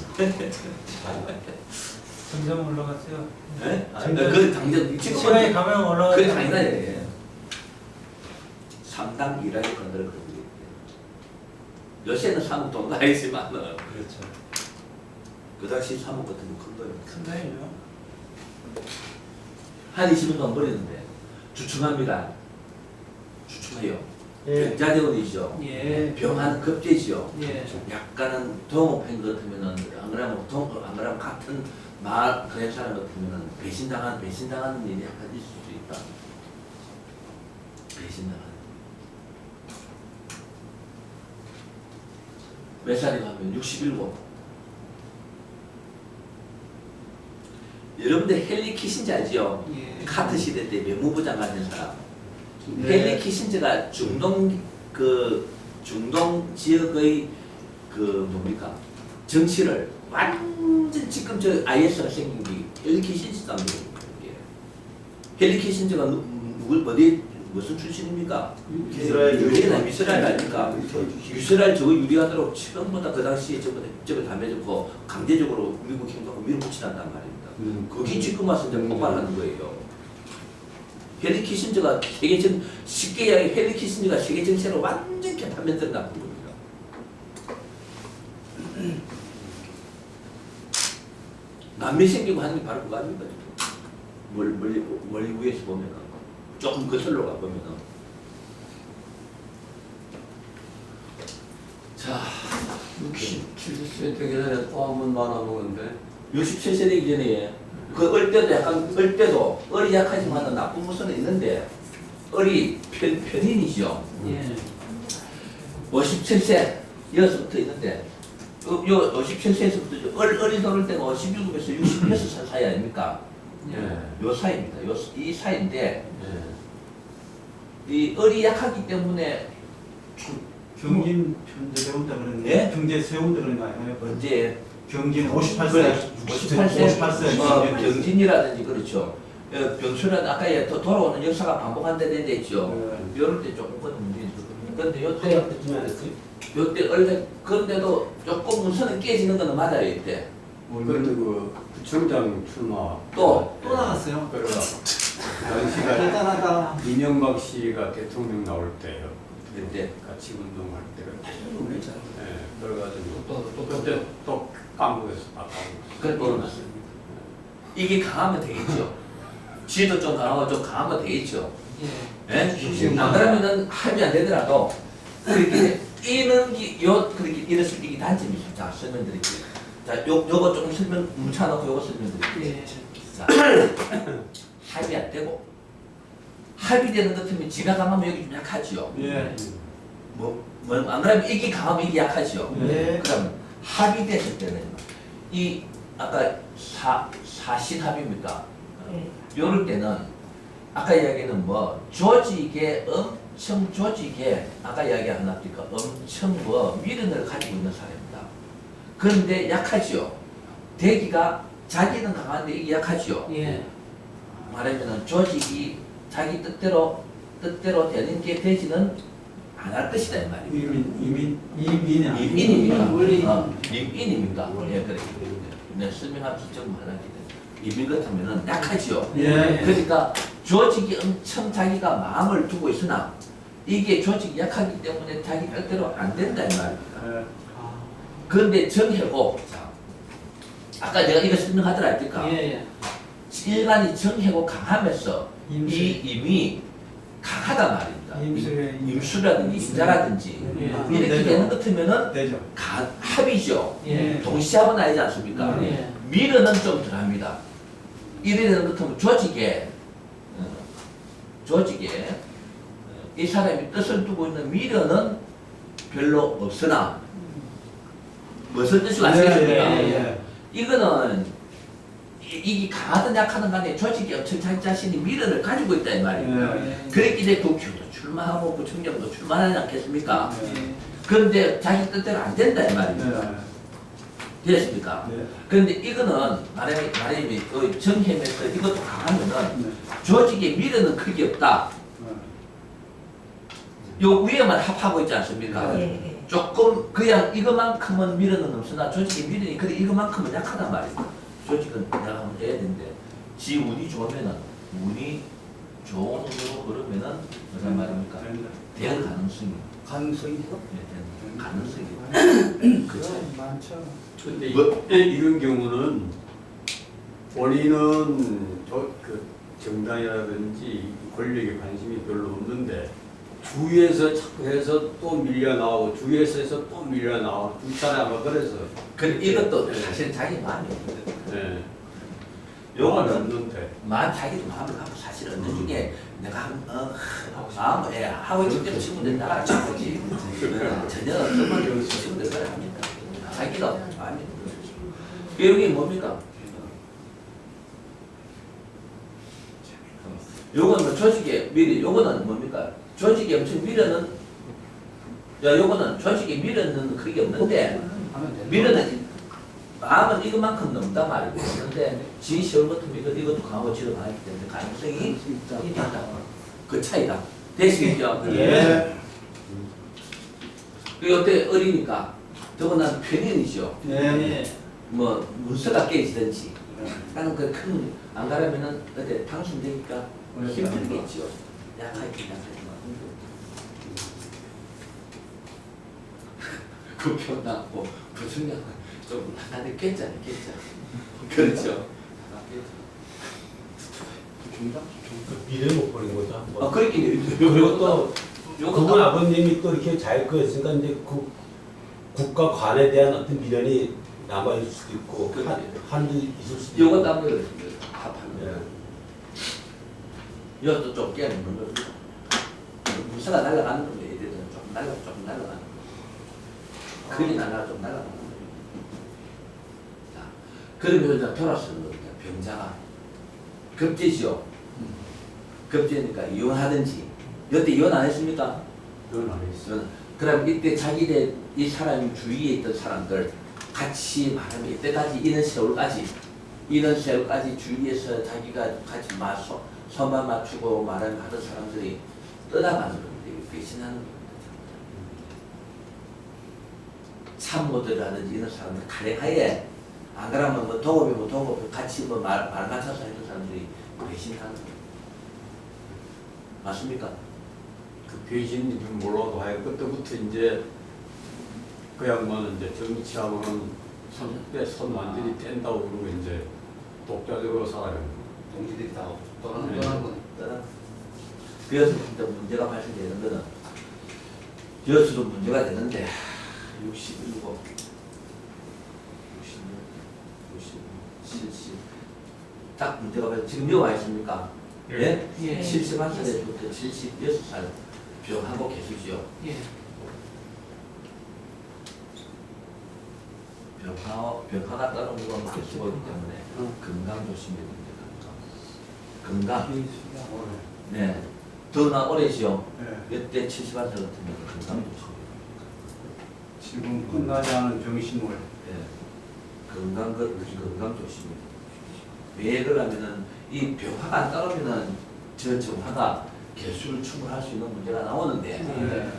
점점 올라갔어요. 예? 그 당장 지금 시간이 가면 그 올라가죠. 당연하지. 3당 1하게 건드렸거든요. 요새는 3억 돈 나있지만 그렇죠. 그 당시 3억 같은 거 큰 거예요. 큰 다이죠. 한 20년 돈 버리는데 주춤합니다. 주춤해요. 예. 경자대원이죠. 예. 병하는 급제죠. 예. 약간은 동업한 것 같으면은 안 그러면 같은 말 그런 사람 같으면은 배신당하는 일이 약간 있을 수 있다. 배신당하는. 몇 살이 가면 67. 여러분들 헨리 키신저 알죠? 예. 카트 시대 때 외무부 장관 된 사람. 네. 헨리 키신저가 중동 지역의 그 뭡니까 정치를 완전 지금 저 IS가 생긴 게 헨리 키신저가 헨리 키신저가 어디 무슨 출신입니까? 이스라엘 이스라엘 아닙니까? 이스라엘 저거 유리하도록 처음보다 그 당시에 저거 다 맺었고 강제적으로 미국 힘하고 밀어붙이란단 말입니다. 거기 지금 와서 이제 폭발하는 거예요. 헨리 키신저가 쉽게 이야기 헨리 키신저가 세계 정세를 완전히 개판면들어 놨던 겁니다. 남미 생기고 하는 게 바로 그거 아닙니까? 멀리 위에서 보면 조금 거슬러 가보면 자 67세 되기 전에 또 한 번 말아먹었는데 67세 되기 전에 그 얼때도 어리 약하지만 나쁜 모습은 있는데 어리 편인이죠. 예. 57세 여기서부터 있는데 요 57세에서부터 어린 어릴 때가 57에서 66살 사이 아닙니까? 예. 요 사이입니다. 이 사이인데 예. 이 어리 약하기 때문에 경진 현재 세운다 그런 거. 예? 경제 세운다 그런 거 아니에요? 언제 경진 58세. 그래, 58세 58세. 경진이라든지 그렇죠. 병수라든 아까 돌아오는 역사가 반복한다는 데 있죠. 이럴 때 조금 문제 있거든요. 그런데 요때 때쯤에 안 했어요? 요때 원래 그런데도 조금 문서는 깨지는 거는 맞아요 이때. 그런데 그 부청장 출마 또 나갔어요. 그러다 당시가 대단하다. 이명박 씨가 대통령 나올 때요. 그때 같이 운동할 때가 예, 그래가지고 그때 또 감옥에서 그런 거 맞습니다. 이게 강하면 되겠죠. 지도 좀 강하고 좀 강하면 되겠죠. 예? 안 그러면은 합의 안 되더라도 그렇게 뛰는 그렇게 이랬을 때 이게 단점이죠. 자 설명드릴게요. 자 요거 조금 설명 뭉쳐놓고 요거 설명드릴게요. 자, 합의 안 되고 합의되는 것 같으면 지가 강하면 여기 좀 약하지요. 예. 안 그러면 이게 강하면 이게 약하지요. 네. 그럼 합의됐을 때는 이 아까 사신 합의입니까? 예. 요럴 때는 아까 이야기는 뭐 조직에 엄청 조직에 아까 이야기 안 합니까? 엄청 뭐 미련을 가지고 있는 사람입니다. 그런데 약하지요. 대기가 자기는 강한데 이게 약하지요. 예. 말하면은 조직이 자기 뜻대로 되는 게 되지는 안 할 것이다 이 말입니다. 이민이야. 이민입니까? 원래 이민입니까? 예, 그래. 네, 설명하면서 조금 말하게 돼. 이민 같으면은 약하지요. 예. 그러니까 조직이 엄청 자기가 마음을 두고 있으나 이게 조직이 약하기 때문에 자기 뜻대로 안 된다 이 말입니다. 예. 그런데 정해고, 자, 아까 내가 이거 설명하더라 할까? 예. 일간이 정해고 강하면서 임수. 이 임이 강하단 말입니다. 임수의 임수라든지 임자라든지 예. 이렇게 되는 것 같으면은 되죠. 합이죠. 예. 동시합은 아니지 않습니까? 예. 미르는 좀 덜합니다. 이래 되는 것 같으면 조직에 이 사람이 뜻을 두고 있는 미르는 별로 없으나 무슨 뜻이 아시겠습니까? 예. 이거는 이게 강하든 약하든 간에 조직이 엄청 자기 자신이 미련을 가지고 있다 이 말입니다. 예. 그랬기 때문에 국회의원도 출마하고 부총장도 출마하지 않겠습니까? 예. 그런데 자기 뜻대로 안 된다 이 말입니다. 됐습니까? 네. 그런데 이거는 말하면 정해면서 이것도 강하면은 네. 조직의 미련은 크게 없다. 요 위에만 합하고 있지 않습니까? 예. 예. 조금 그냥 이것만큼은 미련은 없으나 조직의 미련이 그래 이것만큼은 약하단 말입니다. 조직은 내가 한번 해야 되는데 지 운이 좋으면은 운이 좋은 운으로 그러면은 무슨 말입니까? 될 가능성이 가능성이 될 가능성이 그렇죠. 많죠. 근데 뭐? 이런 경우는 본인은 그 정당이라든지 권력에 관심이 별로 없는데 주위에서 자꾸 해서 또 밀려 나오고 주위에서 해서 또 밀려 나오고 두 차례 아마 그래서 이것도 네. 사실 자기 마음이 없거든. 네. 요거는 없는데 자기도 마음을 갖고 사실 어느 중에 내가 마음 하고 있기 때문에 친구들 나랑 친구지 전혀 어떤 친구들 그래 합니다. 자기가 마음이 여기 뭡니까? 요거는 뭐 조직의 미래, 요거는 뭡니까? 조직이 엄청 미련은 요거는 조직의 미련은 크게 없는데 미련은 마음은 이것만큼 넘다 말이고 그런데 지 시험 같은 이것도 강하고 지도 강하기 때문에 가능성이 있다. 그 차이다. 되시겠죠? 예. 그리고 어때 어리니까 더구나 편인이죠. 예. 뭐 문서가 깨지든지 나는 그 큰 안 가려면은 어때 당순되니까 힘들겠죠. 약하게. 그 표현하고 무슨 좀 나는 깼잖아. 그렇죠. 미래 못 버린 거죠. 뭐. 그렇게 그리고 또 요거 그분 아버님이 또 이렇게 잘 크셨으니까 이제 그 국가 관에 대한 어떤 미련이 남아 있을 수도 있고 한도 있을 수도 있고. 요거 따면 합하는 이것도 좀 깨는 거예요. 문서가 날아가는 거예요. 예를 들면 조금 날아가는 거예요. 글이 좀 날아가는 거예요. 자, 그러면 이제 돌아서 병자가 급제지요. 급제니까 이혼하든지. 이때 이혼 안 했습니까? 그건 안 했어. 그럼 이때 자기네 이 사람 주위에 있던 사람들 같이 말하면 이때까지 이런 세월까지 주위에서 자기가 같이 손만 맞추고 말하는 하던 사람들이 떠나가는 겁니다. 배신하는 겁니다. 참모들이라든지 이런 사람들 가랭하에 안 그러면 뭐 도급이 같이 말 맞춰서 했던 사람들이 배신하는 겁니다. 맞습니까? 그 배신인지 몰라도 하여 그때부터 이제 그 양반은 이제 정치하고는 손 완전히 뗀다고 그러고 이제 독자적으로 살아요. 동지들이 다 네. 떠나고 그래서 진짜 문제가 발생되는 거는 여수도 문제가 되는데 67, 66, 70, 딱 문제가 왜 지금 여기 와 있습니까? 예? 예. 71살에부터 76살 병하고 계시죠. 예. 병화가 따르는 건 개수거기 때문에 건강 조심해야 됩니다. 건강. 네. 더나 오래지요. 네. 이때 71살 같으면 건강 조심해야 지금 끝나지 않은 병신물. 됩니다. 건강 조심해야 됩니다. 왜 그러냐면은 이 병화가 안 따르면은 저 정화가 개수를 충분할 수 있는 문제가 나오는데 네.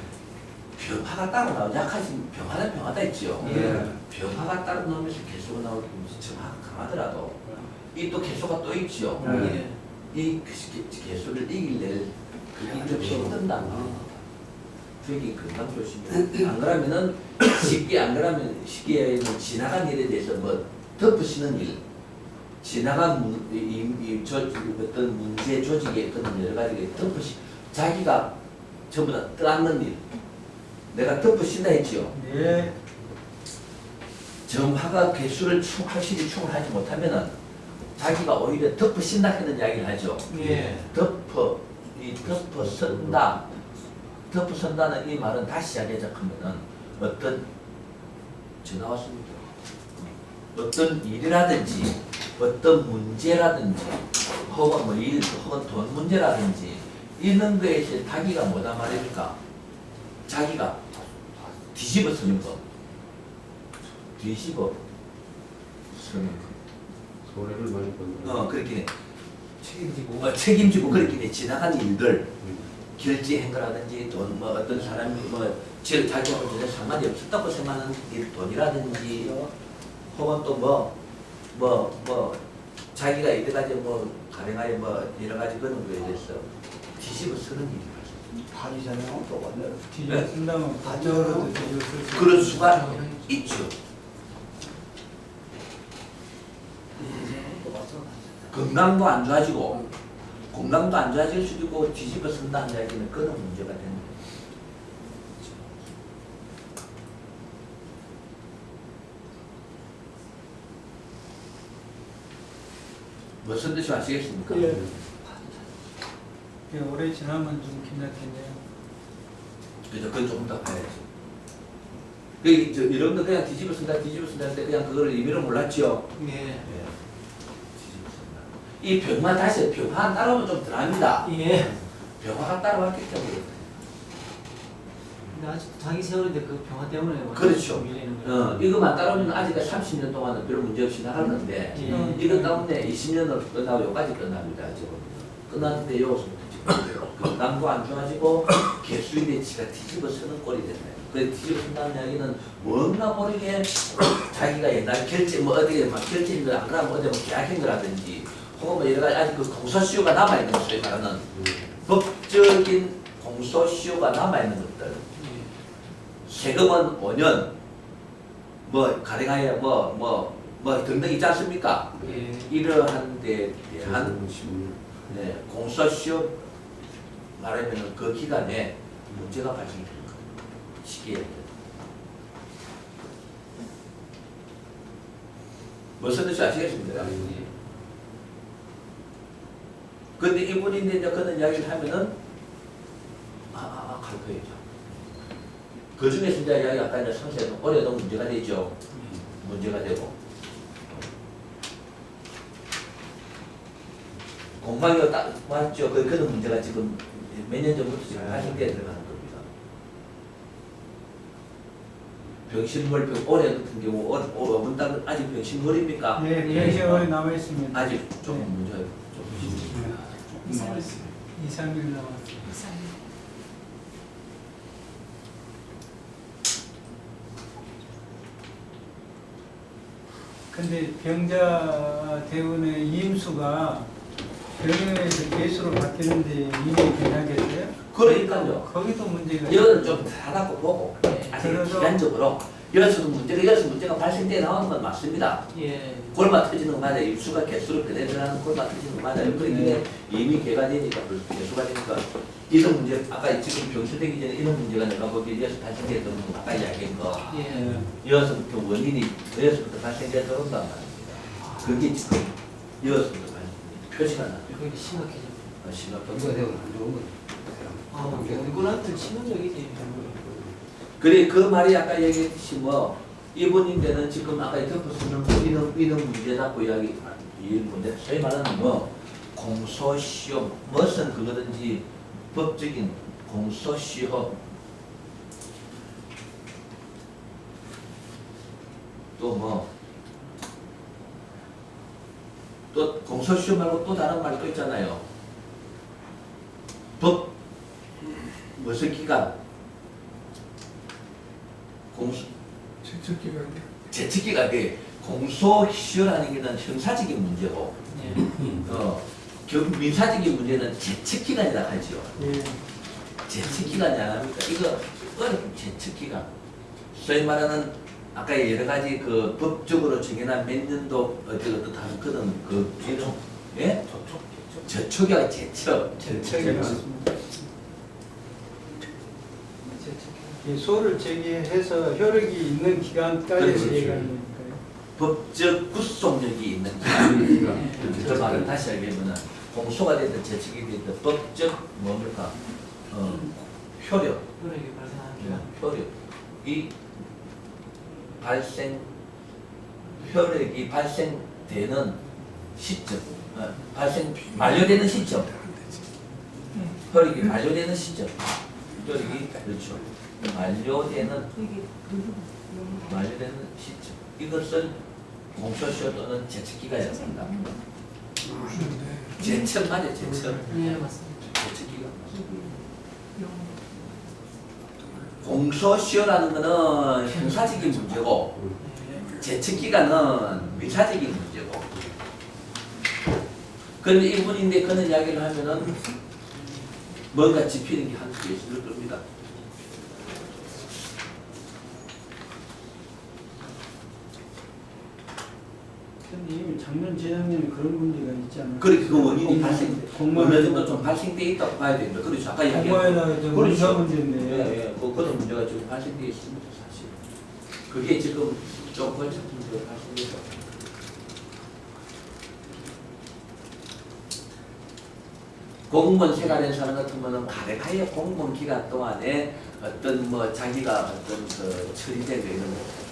병화가 따로 나오면 약하신 병화는 병화다 있지요. 네. 병화가 따로 나오면서 개수가 나오기 때문에 정화가 강하더라도 이 또 개수가 또 있지요. 네. 이 개수를 이길래 그게 좀 힘든다. 되게 건강 조심해. 안 그러면은 쉽게 지나간 일에 대해서 뭐 덮으시는 일, 지나간 어떤 문제 조직의 어떤 여러 가지 자기가 전부 다 떠안는 일. 내가 덮으신다 했지요. 네. 정화가 개수를 확실히 충분하지 못하면은 자기가 오히려 덮으신다 하는 이야기를 하죠. 예. 덮어선다. 덮어선다는 이 말은 다시 이야기하자면은 어떤 전화 왔습니다. 어떤 일이라든지 어떤 문제라든지 혹은 뭐 일, 혹은 돈 문제라든지 이런 거에 대해 자기가 뭐다 말입니까? 자기가 뒤집어 쓰는 거. 뒤집어 쓰는 거. 손해를 많이 본다. 그렇게 책임지고 그렇게 지나간 일들 결제한 거라든지 돈 뭐 어떤 사람이 뭐 자기하고 전혀 상관이 없었다고 생각하는 일 돈이라든지 혹은 또 뭐 자기가 이때까지 뭐 가능하게 뭐 여러 가지 그런 거에 대해서 뒤집어 쓰는 일이 판이잖아요. 똑같네. 뒤집어 쓴다면 가져로도 뒤집어 쓸수 그럴 수가 있죠. 건강도 안 좋아지고 건강도 안 좋아질 수도 있고 뒤집어 쓴다는 이야기는 그런 문제가 되는 거예요. 무슨 뜻이 아시겠습니까? 예. 오래 지나면 좀 괜찮겠네요. 그죠? 그건 조금 더 봐야죠. 이런 거 그냥 뒤집어 쓴다 할때 그냥 그거를 의미를 몰랐죠. 예. 이 병화 다시 병화 따라오면 좀 덜합니다. 예. 병화가 따라왔기 때문에. 근데 아직 자기 세월인데 그 병화 때문에 그렇죠. 밀리는 거예요. 이거만 따라오면 아직까지 30년 동안은 별 문제 없이 나갔는데 이거 때문에 20년을 끝나고 여기까지 끝납니다. 지금 끝났는데 여기서부터 지금 건강도 안 좋아지고 개수에 대해 지가 뒤집어 쓰는 꼴이 됐네요. 그 뒤집어 쓴다는 이야기는 뭔가 모르게 자기가 옛날 결제 뭐 어디에 막 결제인 거안 그러면 어디 뭐 계약한 거라든지 혹은 뭐 여러 가지 아직 그 공소시효가 남아있는 것 소위 말하는 법적인 공소시효가 남아있는 것들 세금은 5년 뭐 가령하여 뭐 등등 있지 않습니까? 예. 이러한 데 대한 네, 공소시효 말하면 그 기간에 문제가 발생되는 거예요. 시기에. 무슨 뜻인지 아시겠습니까? 근데 이분이 이제 그런 이야기를 하면은 갈 거예요. 그 중에서 이제 이야기 아까 이제 상세히 올해도 문제가 되죠. 문제가 되고. 공방이 딱 맞죠. 그런 문제가 지금 몇 년 전부터 지금 발생되어 들어가는 겁니다. 병신물 올해 같은 경우 어분 달 아직 병신물입니까? 네, 병신물이 남아 있습니다. 아직 좀 문제가 좀 2, 3일 남았어요. 근데 병자 대운의 임수가 병에서 개수로 바뀌는데 이게 괜찮겠어요? 그러니까요. 거기도 문제가 이거는 좀 달라고 보고 아직 그래서- 기간적으로 여기서 문제가 발생돼 나오는 건 맞습니다. 예. 골마 터지는 거 맞아요. 입수가 개수를 그대로 하는 골마 터지는 거 맞아요. 그러니까 이미 개가 되니까 개수가 되니까 이런 문제 아까 지금 병실되기 전에 이런 문제가 내가 거기 여기서 발생되었던 거 아까 이야기한 거 예. 여기서부터 원인이 여기서부터 발생되어 들어온단 말입니다. 그게 지금 여기서부터 표시가 나. 그게 심각해져. 심각한 이거 내가 안 좋은 거. 아, 이거한테 치명적이지. 그래 그 말이 아까 얘기했듯이 뭐 이분인데는 지금 아까 덮어쓰는 이런 문제라고 이 문제 소위 말하는 뭐 공소시효 무슨 그거든지 법적인 공소시효 또 뭐 또 공소시효 말고 또 다른 말이 또 있잖아요. 법 무슨 기간 공소 제측기가 공소시효라는 게는 형사적인 문제고 민사적인 문제는 제측기간이라 하죠. 제측기간이 안 합니까? 이거 어렵은 제측기간. 소위 말하는 아까 여러 가지 그 법적으로 정해놓은 몇 년도 어쩌고 다른 그 이름 예? 저촉이 아니라 제척. 제척이 맞습니다. 이 소를 제기해서 효력이 있는 기간까지 그렇죠. 얘기하는 거니까요. 법적 구속력이 있는 기간. 그 말을 다시 하려면은 공소가 됐든 제척이 됐든 법적 뭡니까? 효력. 효력이 발생하는 기간. 효력. 이 효력이 발생되는 시점, 만료되는 시점, 효력이 만료되는 시점, 효력이 그렇죠. 만료되는 시점. 이것을 공소시효 또는 제척기간이라고 한다. 제척 맞아요, 제척. 네, 맞습니다. 제척기간. 공소시효라는 것은 형사적인 문제고 제척기간은 민사적인 문제고. 그런데 이분인데 그런 이야기를 하면은 뭔가 짚히는 게 한두 개 있을 겁니다. 근데 이미 작년 재작년에 그런 문제가 있잖아요. 그래 그 원인이 발생 어느 정도 좀 공무원 발생돼 있다고 봐야 됩니다. 그렇죠. 아까 공무원이나 그렇죠. 문서 문제인데. 예, 그런 문제가 지금 발생돼 있습니다, 사실. 그게 지금 좀 걸쳐 문제가 발생돼서. 공무원 생활한 사람 같으면은 가능하여 공무원 기간 동안에 어떤 뭐 자기가 어떤 그 처리되고 이런 거.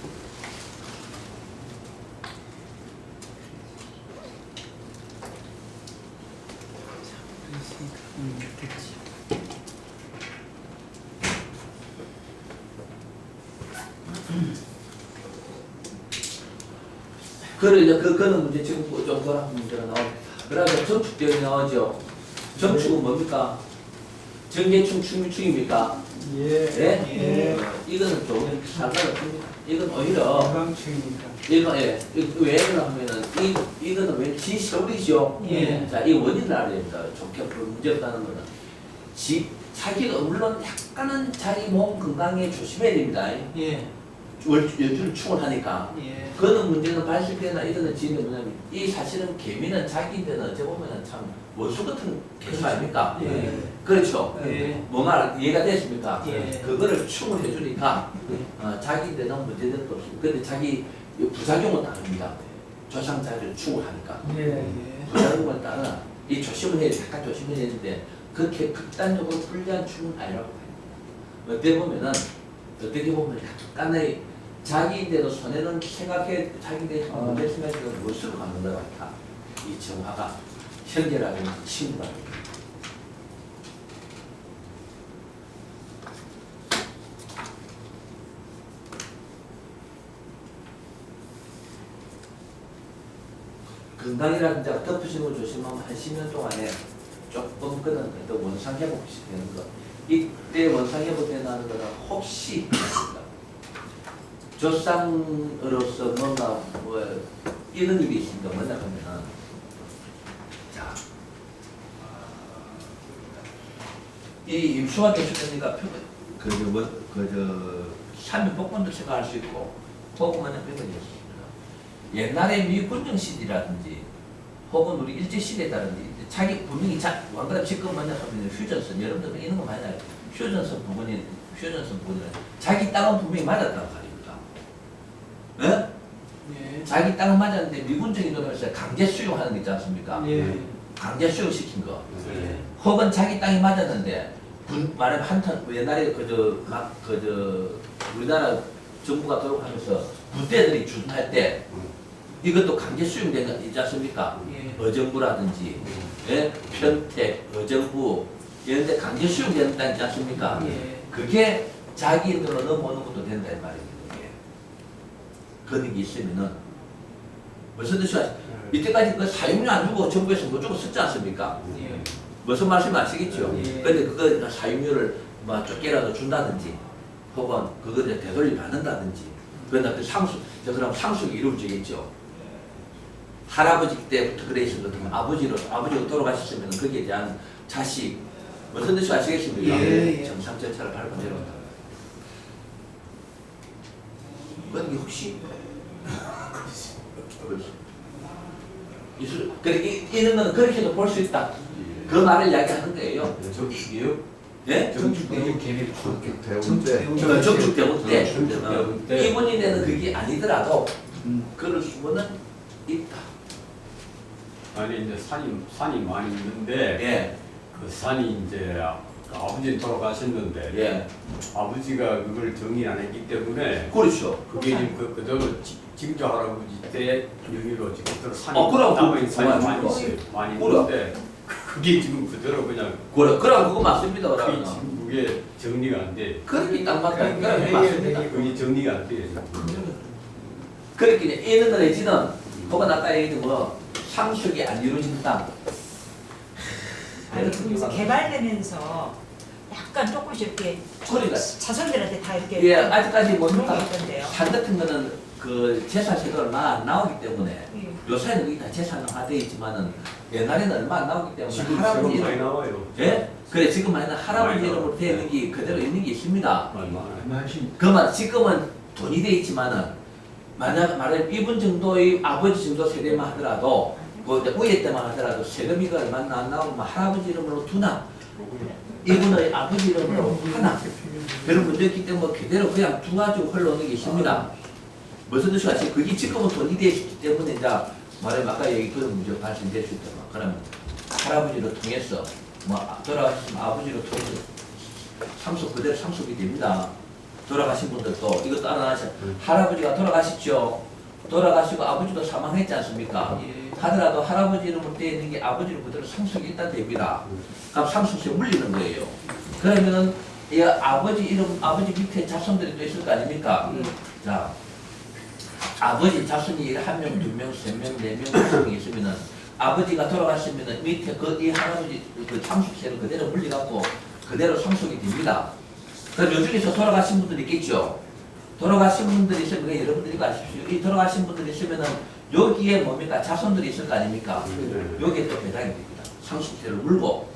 그거는 문제 지금 좀 그런 문제가 나옵니다. 그러면 점축되어 나오죠. 점축은 뭡니까? 정제축, 충미축입니까? 예. 이거는 좀 상관없습니다. 이건 오히려 방충이니까. 왜 그러냐면은 이거는 왜 지시설이죠. 예. 자, 이 원인을 알아야 됩니다. 좋게 문제 없다는 거는 자기가 물론 약간은 자기 몸 건강에 조심해야 됩니다. 예. 연주를 충원하니까. 예. 그런 문제는 발생되나 이런 지는 뭐냐면 이 사실은 개미는 자기인데는 어찌 보면은 참 원수 같은 개수 아닙니까? 예. 그렇죠. 예. 뭐 말 이해가 됐습니까? 예. 그거를 충원해 주니까 자기인데는 문제되는 거 없습니다. 근데 자기 부작용은 다릅니다. 조상자를 충원하니까. 예. 부작용은 따라 이 조심을 해야 돼. 약간 조심해야 되는데 그렇게 극단적으로 불리한 충은 아니라고 봐요. 어떻게 보면 약간의 자기인데도 손해는 생각해 자기인데 문제 생각해서 무엇으로 가는 것 같아. 이 정화가 형제라는 친구가. 건강이라든지 덮으시는 거 조심하면 한 10년 동안에 조금 그런 어떤 원상 회복이 되는 거. 이때 원상 회복되는 거는 혹시 조상으로서 뭔가 뭐 이런 일이 있으니까 뭐냐 하면은 자, 이 임수가 되셨으니까 삼위복권도 생각할 수 있고 복음은 병원이었습니다. 옛날에 미군정 시대라든지 혹은 우리 일제 시대라든지 자기 분명히 왕가람 지금 만나면 휴전선 여러분들 이런 거 많이 알아요. 휴전선 부분이 자기 땅은 분명히 맞았다고 말입니다. 예? 자기 땅은 맞았는데 미군정이 들어와서 강제 수용하는 게 있지 않습니까? 예. 강제 수용시킨 거. 예. 혹은 자기 땅이 맞았는데 말하면 한턴 옛날에 우리나라 정부가 도입하면서 부대들이 주둔할 때 이것도 강제 수용된 거 있지 않습니까? 예. 어정부라든지 예? 편택, 어정부 이런 데 강제 수용되는 땅 있지 않습니까? 예. 그게 자기인들로 넘어오는 것도 된다 이 말이에요. 그런 게 있으면은 무슨 뜻이야? 이때까지 그 사용료 안 주고 정부에서 무조건 썼지 않습니까? 예. 무슨 말씀 아시겠죠? 예. 근데 그거 사용료를 뭐 조금이라도 준다든지 혹은 그거를 되돌려 받는다든지 그러나 그 그럼 상속이 이루어지겠죠. 할아버지 때부터 그래 있었거든요. 아버지가 돌아가셨으면 거기에 대한 자식 무슨 뜻이 아시겠습니까? 예, 예. 정상 절차를 밟아 내려온다. 그런 게 혹시 그래 이런 거는 그렇게도 볼 수 있다. 그 말을 이야기하는 거예요. 정축이요? 예? 정축대우 계획 대운 때. 정축 대원 때 정축 대원 때. 이분인에는 그게 아니더라도 그럴 수는 있다. 아니 이제 산이 많이 있는데 예, 그 산이 이제 아버지 돌아가셨는데 예, 아버지가 그걸 정리 안 했기 때문에 그렇죠. 그게 지금 그대로 징조 할아버지 때 여기로 지금 그대로 산이 그럼 남아있는 산이 그럼 많이 그럼 있어요. 많이 그럼. 있는데 그게 지금 그대로 그냥 그럼 그거 맞습니다. 그게 그러면 지금 그게 정리가 안 돼. 그렇게 딱 맞다. 그러니까 그럼 해결 맞습니다. 그게 정리가 안 돼. 그렇게 있는 거 내지는 혹은 아까 얘기했던 뭐 상속이 안 이루어진다. 아니 거기서 개발되면서 약간 조금씩 이렇게 그러니까. 자손들한테 다 이렇게 예, 아직까지 그런 뭡니까? 게 있던데요. 산 같은 거는 그 재산 세도가 안 나오기 때문에 예. 요새는 여기 다 재산화돼 있지만은 옛날에는 얼마 안 나오기 때문에 지금 할아버지 세금 많이 이름 나와요. 예? 그래 지금은 할아버지 많이 이름으로 나와요. 되어 있는 게 그대로 있는 게 있습니다. 얼마나? 그만 지금은 돈이 돼 있지만은 만약 말하면 이분 정도의 아버지 정도 세대만 하더라도 그 위에 때만 하더라도 세금이 얼마 안 나오면 할아버지 이름으로 두나 이분의 아버지 이름으로 하나 그런 문제였기 때문에 그대로 그냥 두가지고 흘러오는 게 있습니다. 무슨 뜻이 아시? 그게 지금은 돈이 돼 있기 때문에 이제 말하면 아까 얘기 그런 문제가 발생될 수 있다. 그러면 할아버지를 통해서 뭐 돌아가시면 아버지를 통해서 상속 그대로 상속이 됩니다. 돌아가신 분들도 이거 따라하셔. 할아버지가 돌아가셨죠. 돌아가시고 아버지도 사망했지 않습니까? 하더라도 할아버지 이름으로 되어 있는 게 아버지 이름 그대로 상속이 일단 됩니다. 그럼 상속세 물리는 거예요. 그러면은 이 아버지 이름 아버지 밑에 자손들이 또 있을 거 아닙니까? 자, 아버지 자손이 한 명, 두 명, 세 명, 네 명, 다섯 명 있으면은 아버지가 돌아가시면은 밑에 그 이 할아버지 그 상속세를 그대로 물려갖고 그대로 상속이 됩니다. 그럼 요중에서 돌아가신 분들이 있겠죠. 돌아가신 분들이 있으면 여러분들이 아십시오. 이 돌아가신 분들이 있으면은 여기에 뭡니까 자손들이 있을 거 아닙니까? 여기에 또 배당이 됩니다. 상속세를 물고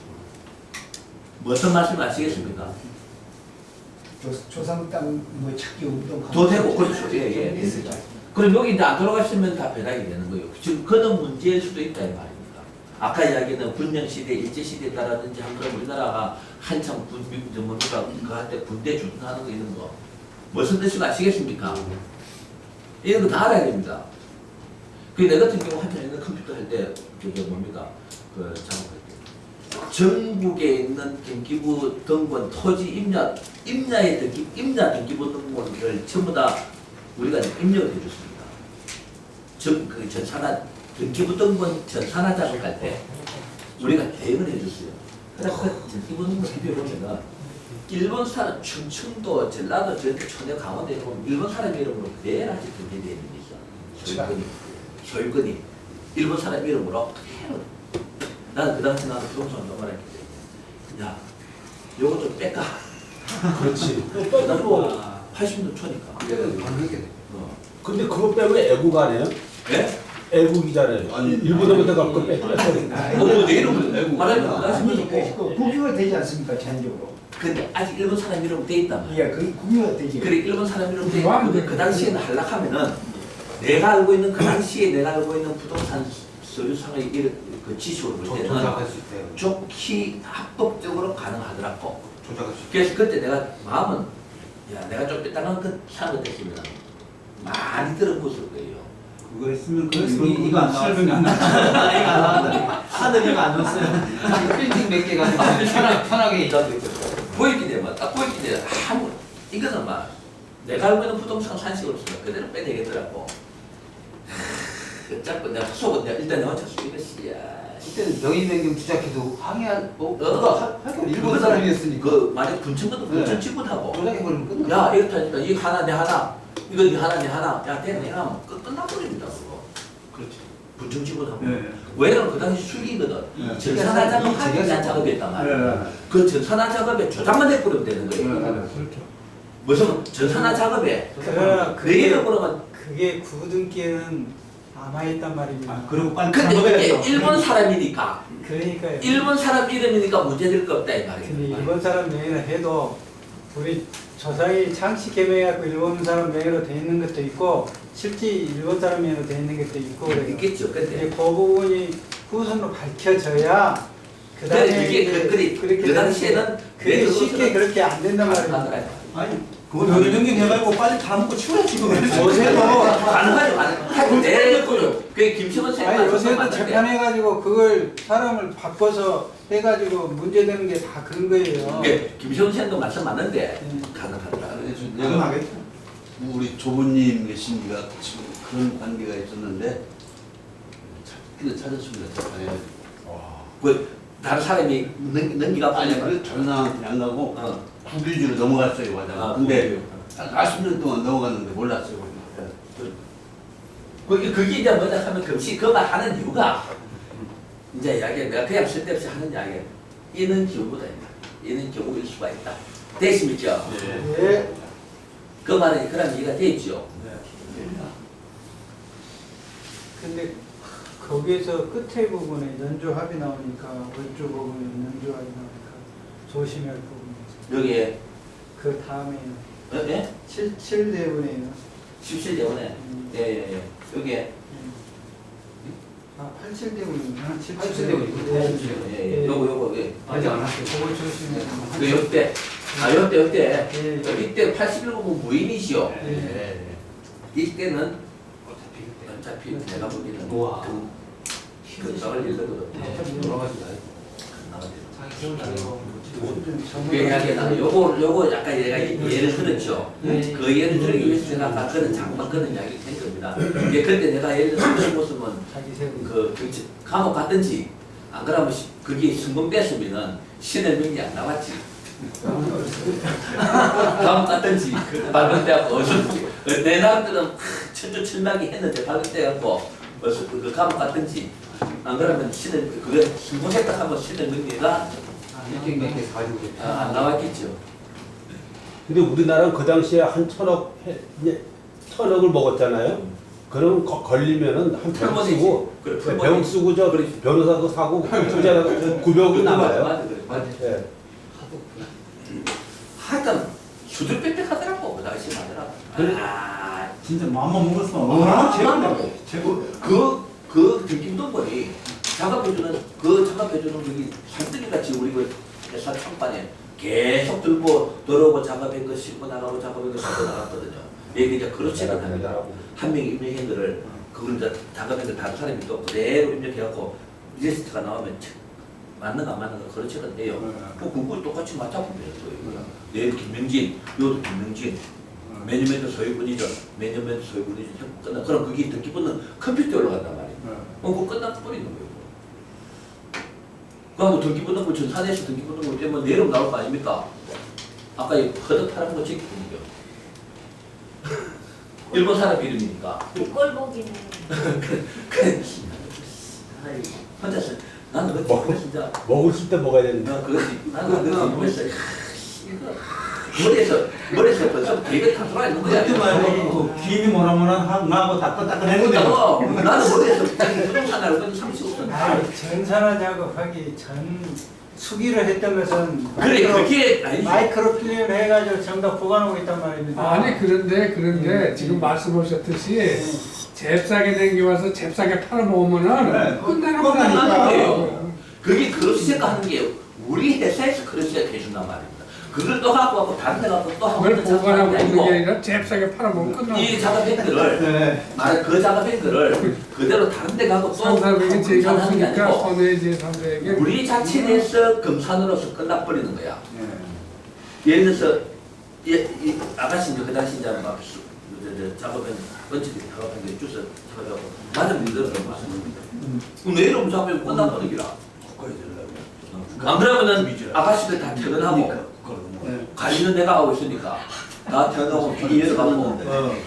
무슨 말씀 아시겠습니까? 조상 땅 뭐 찾기 운동 더 되고 그렇죠. 예, 예. 그럼 여기 이제 안 돌아가시면 다 배당이 되는 거예요. 지금 그런 문제일 수도 있다 이 말입니다. 아까 이야기는 군령시대, 일제시대라든지 한 그런 우리나라가 한참 뭡니까 그한테 군대 주둔하는 거 이런 거 무슨 뜻인지 아시겠습니까? 이런 거 다 알아야 됩니다. 그 내 같은 경우 한참 옛날 컴퓨터 할 때 그게 뭡니까 그 작업할 때 전국에 있는 등기부 등본 토지 임야의 임야 등기부 등본을 전부 다 우리가 입력을 해줬습니다. 그 전산화 등기부 등본 전산화 작업할 때 우리가 계획을 해줬어요. 그래서 그 등기부 등본 비벼보면은 일본 사람 충청도 전라도 전체 천여 강원도 이런 거 일본 사람 이름으로 그대로 아직 등기되어 있는 게 있어. 혈근이 일본 사람 이름으로 그대로. 나는 그 당시 나는 부동산 너무나 했기 때문에 야 요거 좀 뺄까? 그렇지. 그다음 뭐 80년 초니까. 근데 그거 빼면 애국 아니에요? 예? 애국이잖아요. 아니, 일본어부터 갖고 빼. 내 이름은 말하면 그 국유가 되지 않습니까 자연적으로? 근데 아직 일본 사람 이름 돼 있단 말이야. 예, 그 국유가 되지. 그래 일본 사람 이름 돼 있고 그 당시에는 하려하면은 내가 알고 있는 그 당시에 내가 알고 있는 부동산 서류상의 그 지식으로 볼 때는 조작할 수 있대요. 좋게 합법적으로 가능하더라고. 조작할 수 있대요. 그래서 그때 내가 마음은 야 내가 좀 뺐다는 그 생각을 했으면 많이 들어보실 거예요. 그거 했으면 그랬으면 이거 안 설명이 나왔으면 안 하늘이가 안 왔어요. 빌딩 몇 개가 편하게 일하고 있어요. 보이게 되면 딱 보이게 되면 아무 이거는 막 내가 알고 있는 부동산 산식 없으면 그대로 빼내겠더라고. 자꾸 내가 속은 내가 일단 내가 쳤어 이것이야. 그때는 명의 변경 주작해도 항의한 어. 할거 일본 사람이었으니까. 그 만약 분층부터 네. 분층 친구하고 조작해버리면 끝나. 야 이렇다니까 이 하나 내 하나 이거 네 하나 내 하나 야 내가 하면 끝나버립니다 그거. 그렇지. 분층 친구하고. 네. 왜냐면 그 당시 수익이거든. 네. 전산화 작업 하기 위한 작업이었단 말이야. 그 전산화 작업에 조작만 해버리면 되는 거예요. 무슨 전산화 작업에 그러나 내 이름으로만. 그게 굳은기에는 남아있단 말입니다. 그리고 빨리 근데 작업해야죠. 이게 일본 사람이니까 그러니까요. 일본 사람 이름이니까 문제될 거 없다 이 근데 말이야. 일본 사람 명의로 해도 우리 조상이 창씨 개명해갖고 일본 사람 명의로 돼 있는 것도 있고 실제 일본 사람 명의로 돼 있는 것도 있고 그래요. 있겠죠. 이제 근데 그 부분이 후손으로 밝혀져야 그 다음에 근데 이게 그 당시에는 그게 쉽게 그렇게 안 된단 말입니다. 아니 그거 명의 변경해가지고 빨리 다 먹고 치워야지 그거. 요새도 가능하죠. 가능하죠. 내 거요. 그게 김시원 쌤 아니 요새도 재판해가지고 그걸 사람을 바꿔서 해가지고 문제되는 게 다 그런 거예요. 이게 김시원 쌤도 말씀 맞는데 가능하더라. 가능하겠죠. 우리 조부님 계시니까 지금 그런 관계가 있었는데 찾았습니다. 재판에. 그 다른 사람이 넘기가 아니 빨리 그 다른 사람한테 안 가고 어. 국유지로 넘어갔어요 과장. 아, 근데 국유지로. 40년 동안 넘어갔는데 몰랐어요. 그게 이제 뭐냐 하면 금시 그만 하는 이유가 이제 이야기 내가 그냥 쓸데없이 하는 이야기 이는 경우다 이는 경우일 수가 있다. 되십니까? 예. 그 말은 그런 이해가 되죠. 근데 거기에서 끝에 부분에 연조합이 나오니까 왼쪽 부분에 연조합이 나오니까 조심할 부분이 여기에 그 다음에는 예? 7대분에는 17대원에 예예예 여기에 아 87대분이구나 87대분이구나. 예예 요거 예. 아직 안 왔어요. 그걸 조심해야 그 역대 역대 예. 이때 81은 무인이시오. 예. 이때는 어차피 내가 보기에는 우와. 그 나갈 일거든. 돌아가지고 자기 기억나요. 그 이야기는 요거 약간 얘가 예를 들었죠. 예. 그 예를 들기 위해서 제가 아까 그런 장만 그런 이야기를 한 겁니다. 이게 그때 내가 예를 들어 모습은 자기 세우고 그 감옥 갔든지 안 그러면 그게 순금 뺐으면은 신의 명이 안 나왔지. 감옥 갔든지 발견돼갖고 내 남들은 천주천막이 했는데 발견돼갖고 그 감옥 갔든지 안 그러면 신의 그게 순금했다 하면 신의 명리가 일등 몇개 가지고 안 나왔겠죠. 근데 우리나라는 그 당시에 한 천억을 먹었잖아요. 그럼 걸리면은 한 100억 쓰고 그래, 100억 쓰고 저 변호사도 사고 투자가 900억이 남아요. 맞아. 예. 하여튼 수두빽빽하더라고 그 당시 말이라. 그래. 진짜 마음만 먹었으면 얼마나 최고인데. 최고. 그 김동벌이 작업해주는 여기 산뜨기 같이 우리 그 회사 창반에 계속 들고 들어오고 작업한 거 싣고 나가고 작업한 거 싣고 나갔거든요. 얘기 이제 그렇지가 않습니다. 한 명이 입력한 거를 그걸 이제 작업한 거 다른 사람이 또 그대로 입력해갖고 리스트가 나오면 맞는가 안 맞는가 그렇지가 않대요. 그걸 똑같이 맞춰보면 되는 거예요. 내일 김명진, 요도 김명진. 매니메이터 소유분이죠. 매니메이터 소유분이죠. 끝나. 그럼 그게 등기 붙는 컴퓨터에 올라간단 말이에요. 그거 끝나 버리는 거예요. 그럼 등기 붙는 거 전산에서 등기 붙는 거 때문에 내일 나올 거 아닙니까? 아까 이 허덕하는 거 지키는겨. 일본 사람 이름이니까. 꼴보기는 아이, 혼자서 나는 그때 진짜 먹을 때 먹어야 되는데. 그것이 나는 그거 보면서 머리에서 벌써 되게 다 들어와 있는 거야. 그때 말고 김이 뭐라뭐라 나하고 따끈따끈했는데. 나는 머리에서 부동산 알고 있는 35년. 아니 전산화 작업하기 전 수기를 했던 것은 그래 그게 아니지. 마이크로 필름을 해가지고 정답 보관하고 있단 말입니다. 아니 그런데 지금 말씀하셨듯이 잽싸게 댕겨와서 잽싸게 팔아먹으면은 끝나는 거라니까. 그게 그렇게 생각하는 게 우리 회사에서 그렇게 해준단 말입니다. 그걸 또 갖고 와서 다른 데 가서 또 한 그걸 번 보관하고 작업하는 게 있는 게 아니고 아니라 잽싸게 팔아먹으면 끝나. 이 작업행들을 그 작업행들을 그대로 다른 데 가고 또 상사에게 제가 하는 게 없으니까 아니고 선의 제3자에게 우리 자체 내에서 검사로서 끝나버리는 거야. 예를 들어서 이 아가씨 이제 그 당시 이제 막 작업에 번지들이 작업한 게 주서 작업하고 맞으면 이대로 맞습니다. 내 이름 작업하면 끝나버리는 기라. 안 그러면은 아가씨들 다 퇴근하고 관리는 내가 하고 있으니까 나 퇴근하고 비닐을 갖고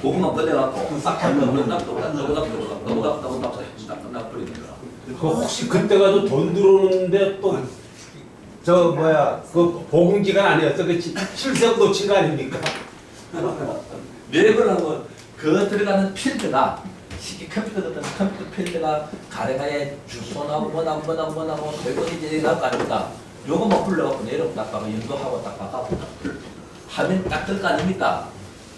고구마 꺼내갖고 싹 하면 딱 끝나버리는 거야. 그 혹시 그때 가도 돈 들어오는데 또 저 뭐야 그 보금 기간 아니었어? 그 실적 놓친 거 아닙니까? 왜 그러냐면 그 들어가는 필드가 시기 컴퓨터 같은 컴퓨터 필드가 가래가에 주소나고 뭐나고 설거지 제가 아닙니까? 요거만 불러갖고 내려고 딱 봐가 연도하고 딱 봐가고 화면 딱 뜰 거 아닙니까?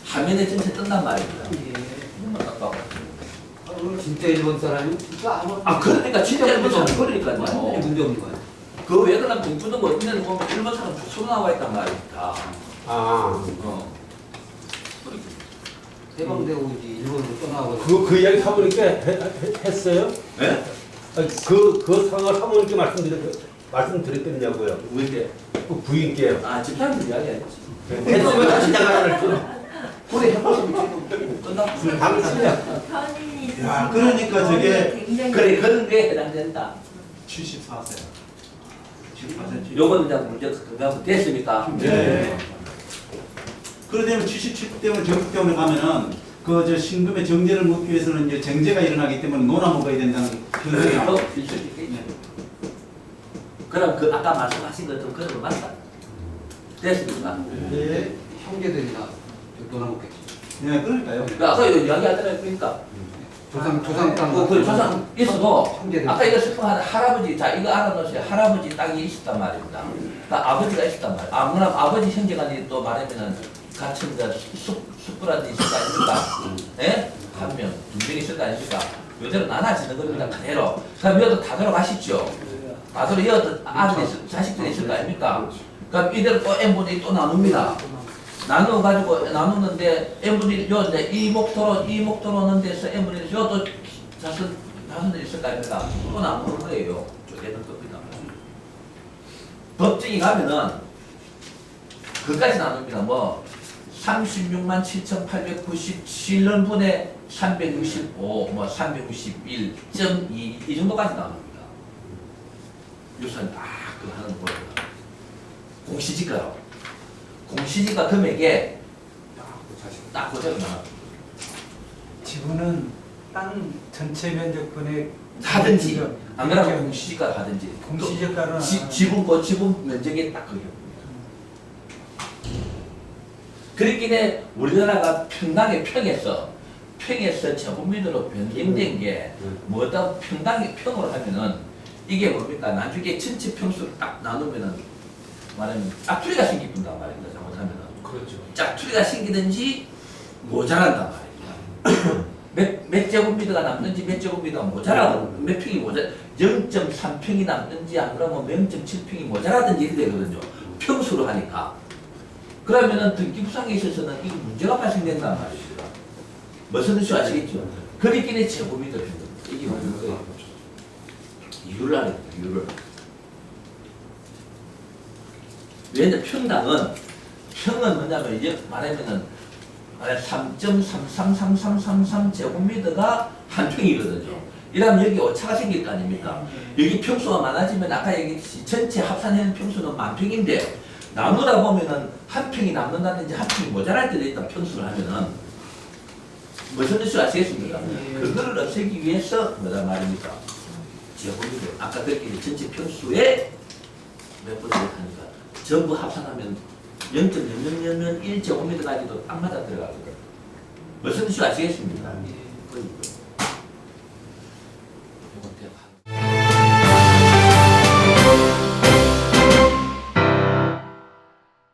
화면에 전체 뜬단 말입니다. 이것만 딱 봐가. 진짜 일본 사람이 진짜 아무 그러니까 진짜 일본 사람 그러니까요. 문제 없는 거야. 그 왜 그러면 공부도 못 있는 거 보면 일본 사람 주소 나와 있단 말입니다. 해방되고 이제 일본으로 떠나고. 그 이야기 사모님께 했어요? 네? 그 상황을 사모님께 말씀드렸더냐고요. 누구에게? 그 부인께요. 집사람들 이야기 했지. 했으면 다시 나가라. 그래 해보시면 지금 끝났고. 당신이야. 편인이 야, 그러니까 저게 그래 그런 게 해당된다. 74세. 요거는 이제 문제가 그거 됐습니까? 네. 그러면 77대원 전국대원에 가면은 그 저 신금의 정제를 묻기 위해서는 이제 정제가 일어나기 때문에 논아 먹어야 된다는 그래서 현상이 일수 있겠죠. 그럼 그 아까 말씀하신 것도 그런 거 맞다. 됐습니까? 네. 형제들이나 논아 먹겠지. 네, 그러니까요. 아까 이야기하잖아요. 그러니까 조상 땅. 그 조상 있어도 형제들. 아까 이거 슬퍼하는 할아버지 자 이거 알아놓으세요. 할아버지 땅이 있었단 말입니다. 그러니까 아버지가 있었단 말이에요. 아무나 아버지 형제간이 또 말하면은 같은 숯불한테 있을 거 아닙니까? 예? 한 명, 두 명 있을 거 아닙니까? 요대로 나눠지는 겁니다. 그대로. 그럼 여도 다 돌아가시죠. 다 돌아 여도 아들이 자식들이 있을 거 아닙니까? 그럼 이대로 또 n분의 또 나눕니다. 나눠가지고 나누는데 n분의 요 이제 이목토로는 데서 n분의 요도 자손들이 있을 거 아닙니까? 또 나누는 거예요. 쪼개는 겁니다. 법정에 가면은 그까지 나눕니다. 뭐 36만 7,897원분의 365, 뭐 361.2 이 정도까지 나옵니다. 유선 그 하는 거 보입니다. 공시지가로. 공시지가 금액에 딱 그대로 나옵니다. 지구는 땅 전체 면적분의 하든지 안 그러면 공시지가를 하든지 공시지가는 지분 면적에 딱 그게 그렇기에 우리나라가 평당의 평에서 제곱미터로 변경된 게 뭐다 평당의 평으로 하면은 이게 뭡니까 나중에 전체 평수를 딱 나누면은 말하면 짜투리가 생긴단 말입니다. 잘못하면은 그렇죠. 짜투리가 생기든지 모자란단 말입니다. 몇 제곱미터가 남든지 몇 제곱미터가 모자라든 몇 평이 0.3평이 남든지 안 그러면 0.7평이 모자라든지 이렇게 되거든요. 평수로 하니까. 그러면은 등기부상에 있어서는 이게 문제가 발생된단 말입니다. 무슨 뜻인지 아시겠죠? 그렇기에 제곱미터 평. 이게 무슨 거예요? 이유를 하는 거예요. 이유를. 왜냐면 평은 뭐냐면 이제 말하면은 3.333333 제곱미터가 한 평이거든요. 이러면 여기 오차가 생길 거 아닙니까? 여기 평수가 많아지면 아까 얘기했듯이 전체 합산하는 평수는 만 평인데 나누다 보면은 한 평이 남는다든지 한 평이 모자랄 때도 있다 평수를 하면은 무슨 뜻인지 아시겠습니까? 그거를 없애기 위해서 뭐다 말입니까? 제곱미터 아까 그렇게 전체 평수에 몇 분을 하니까 전부 합산하면 0.0001제곱미터까지도 딱 맞아 들어가거든요. 무슨 뜻인지 아시겠습니까? 이건 대박.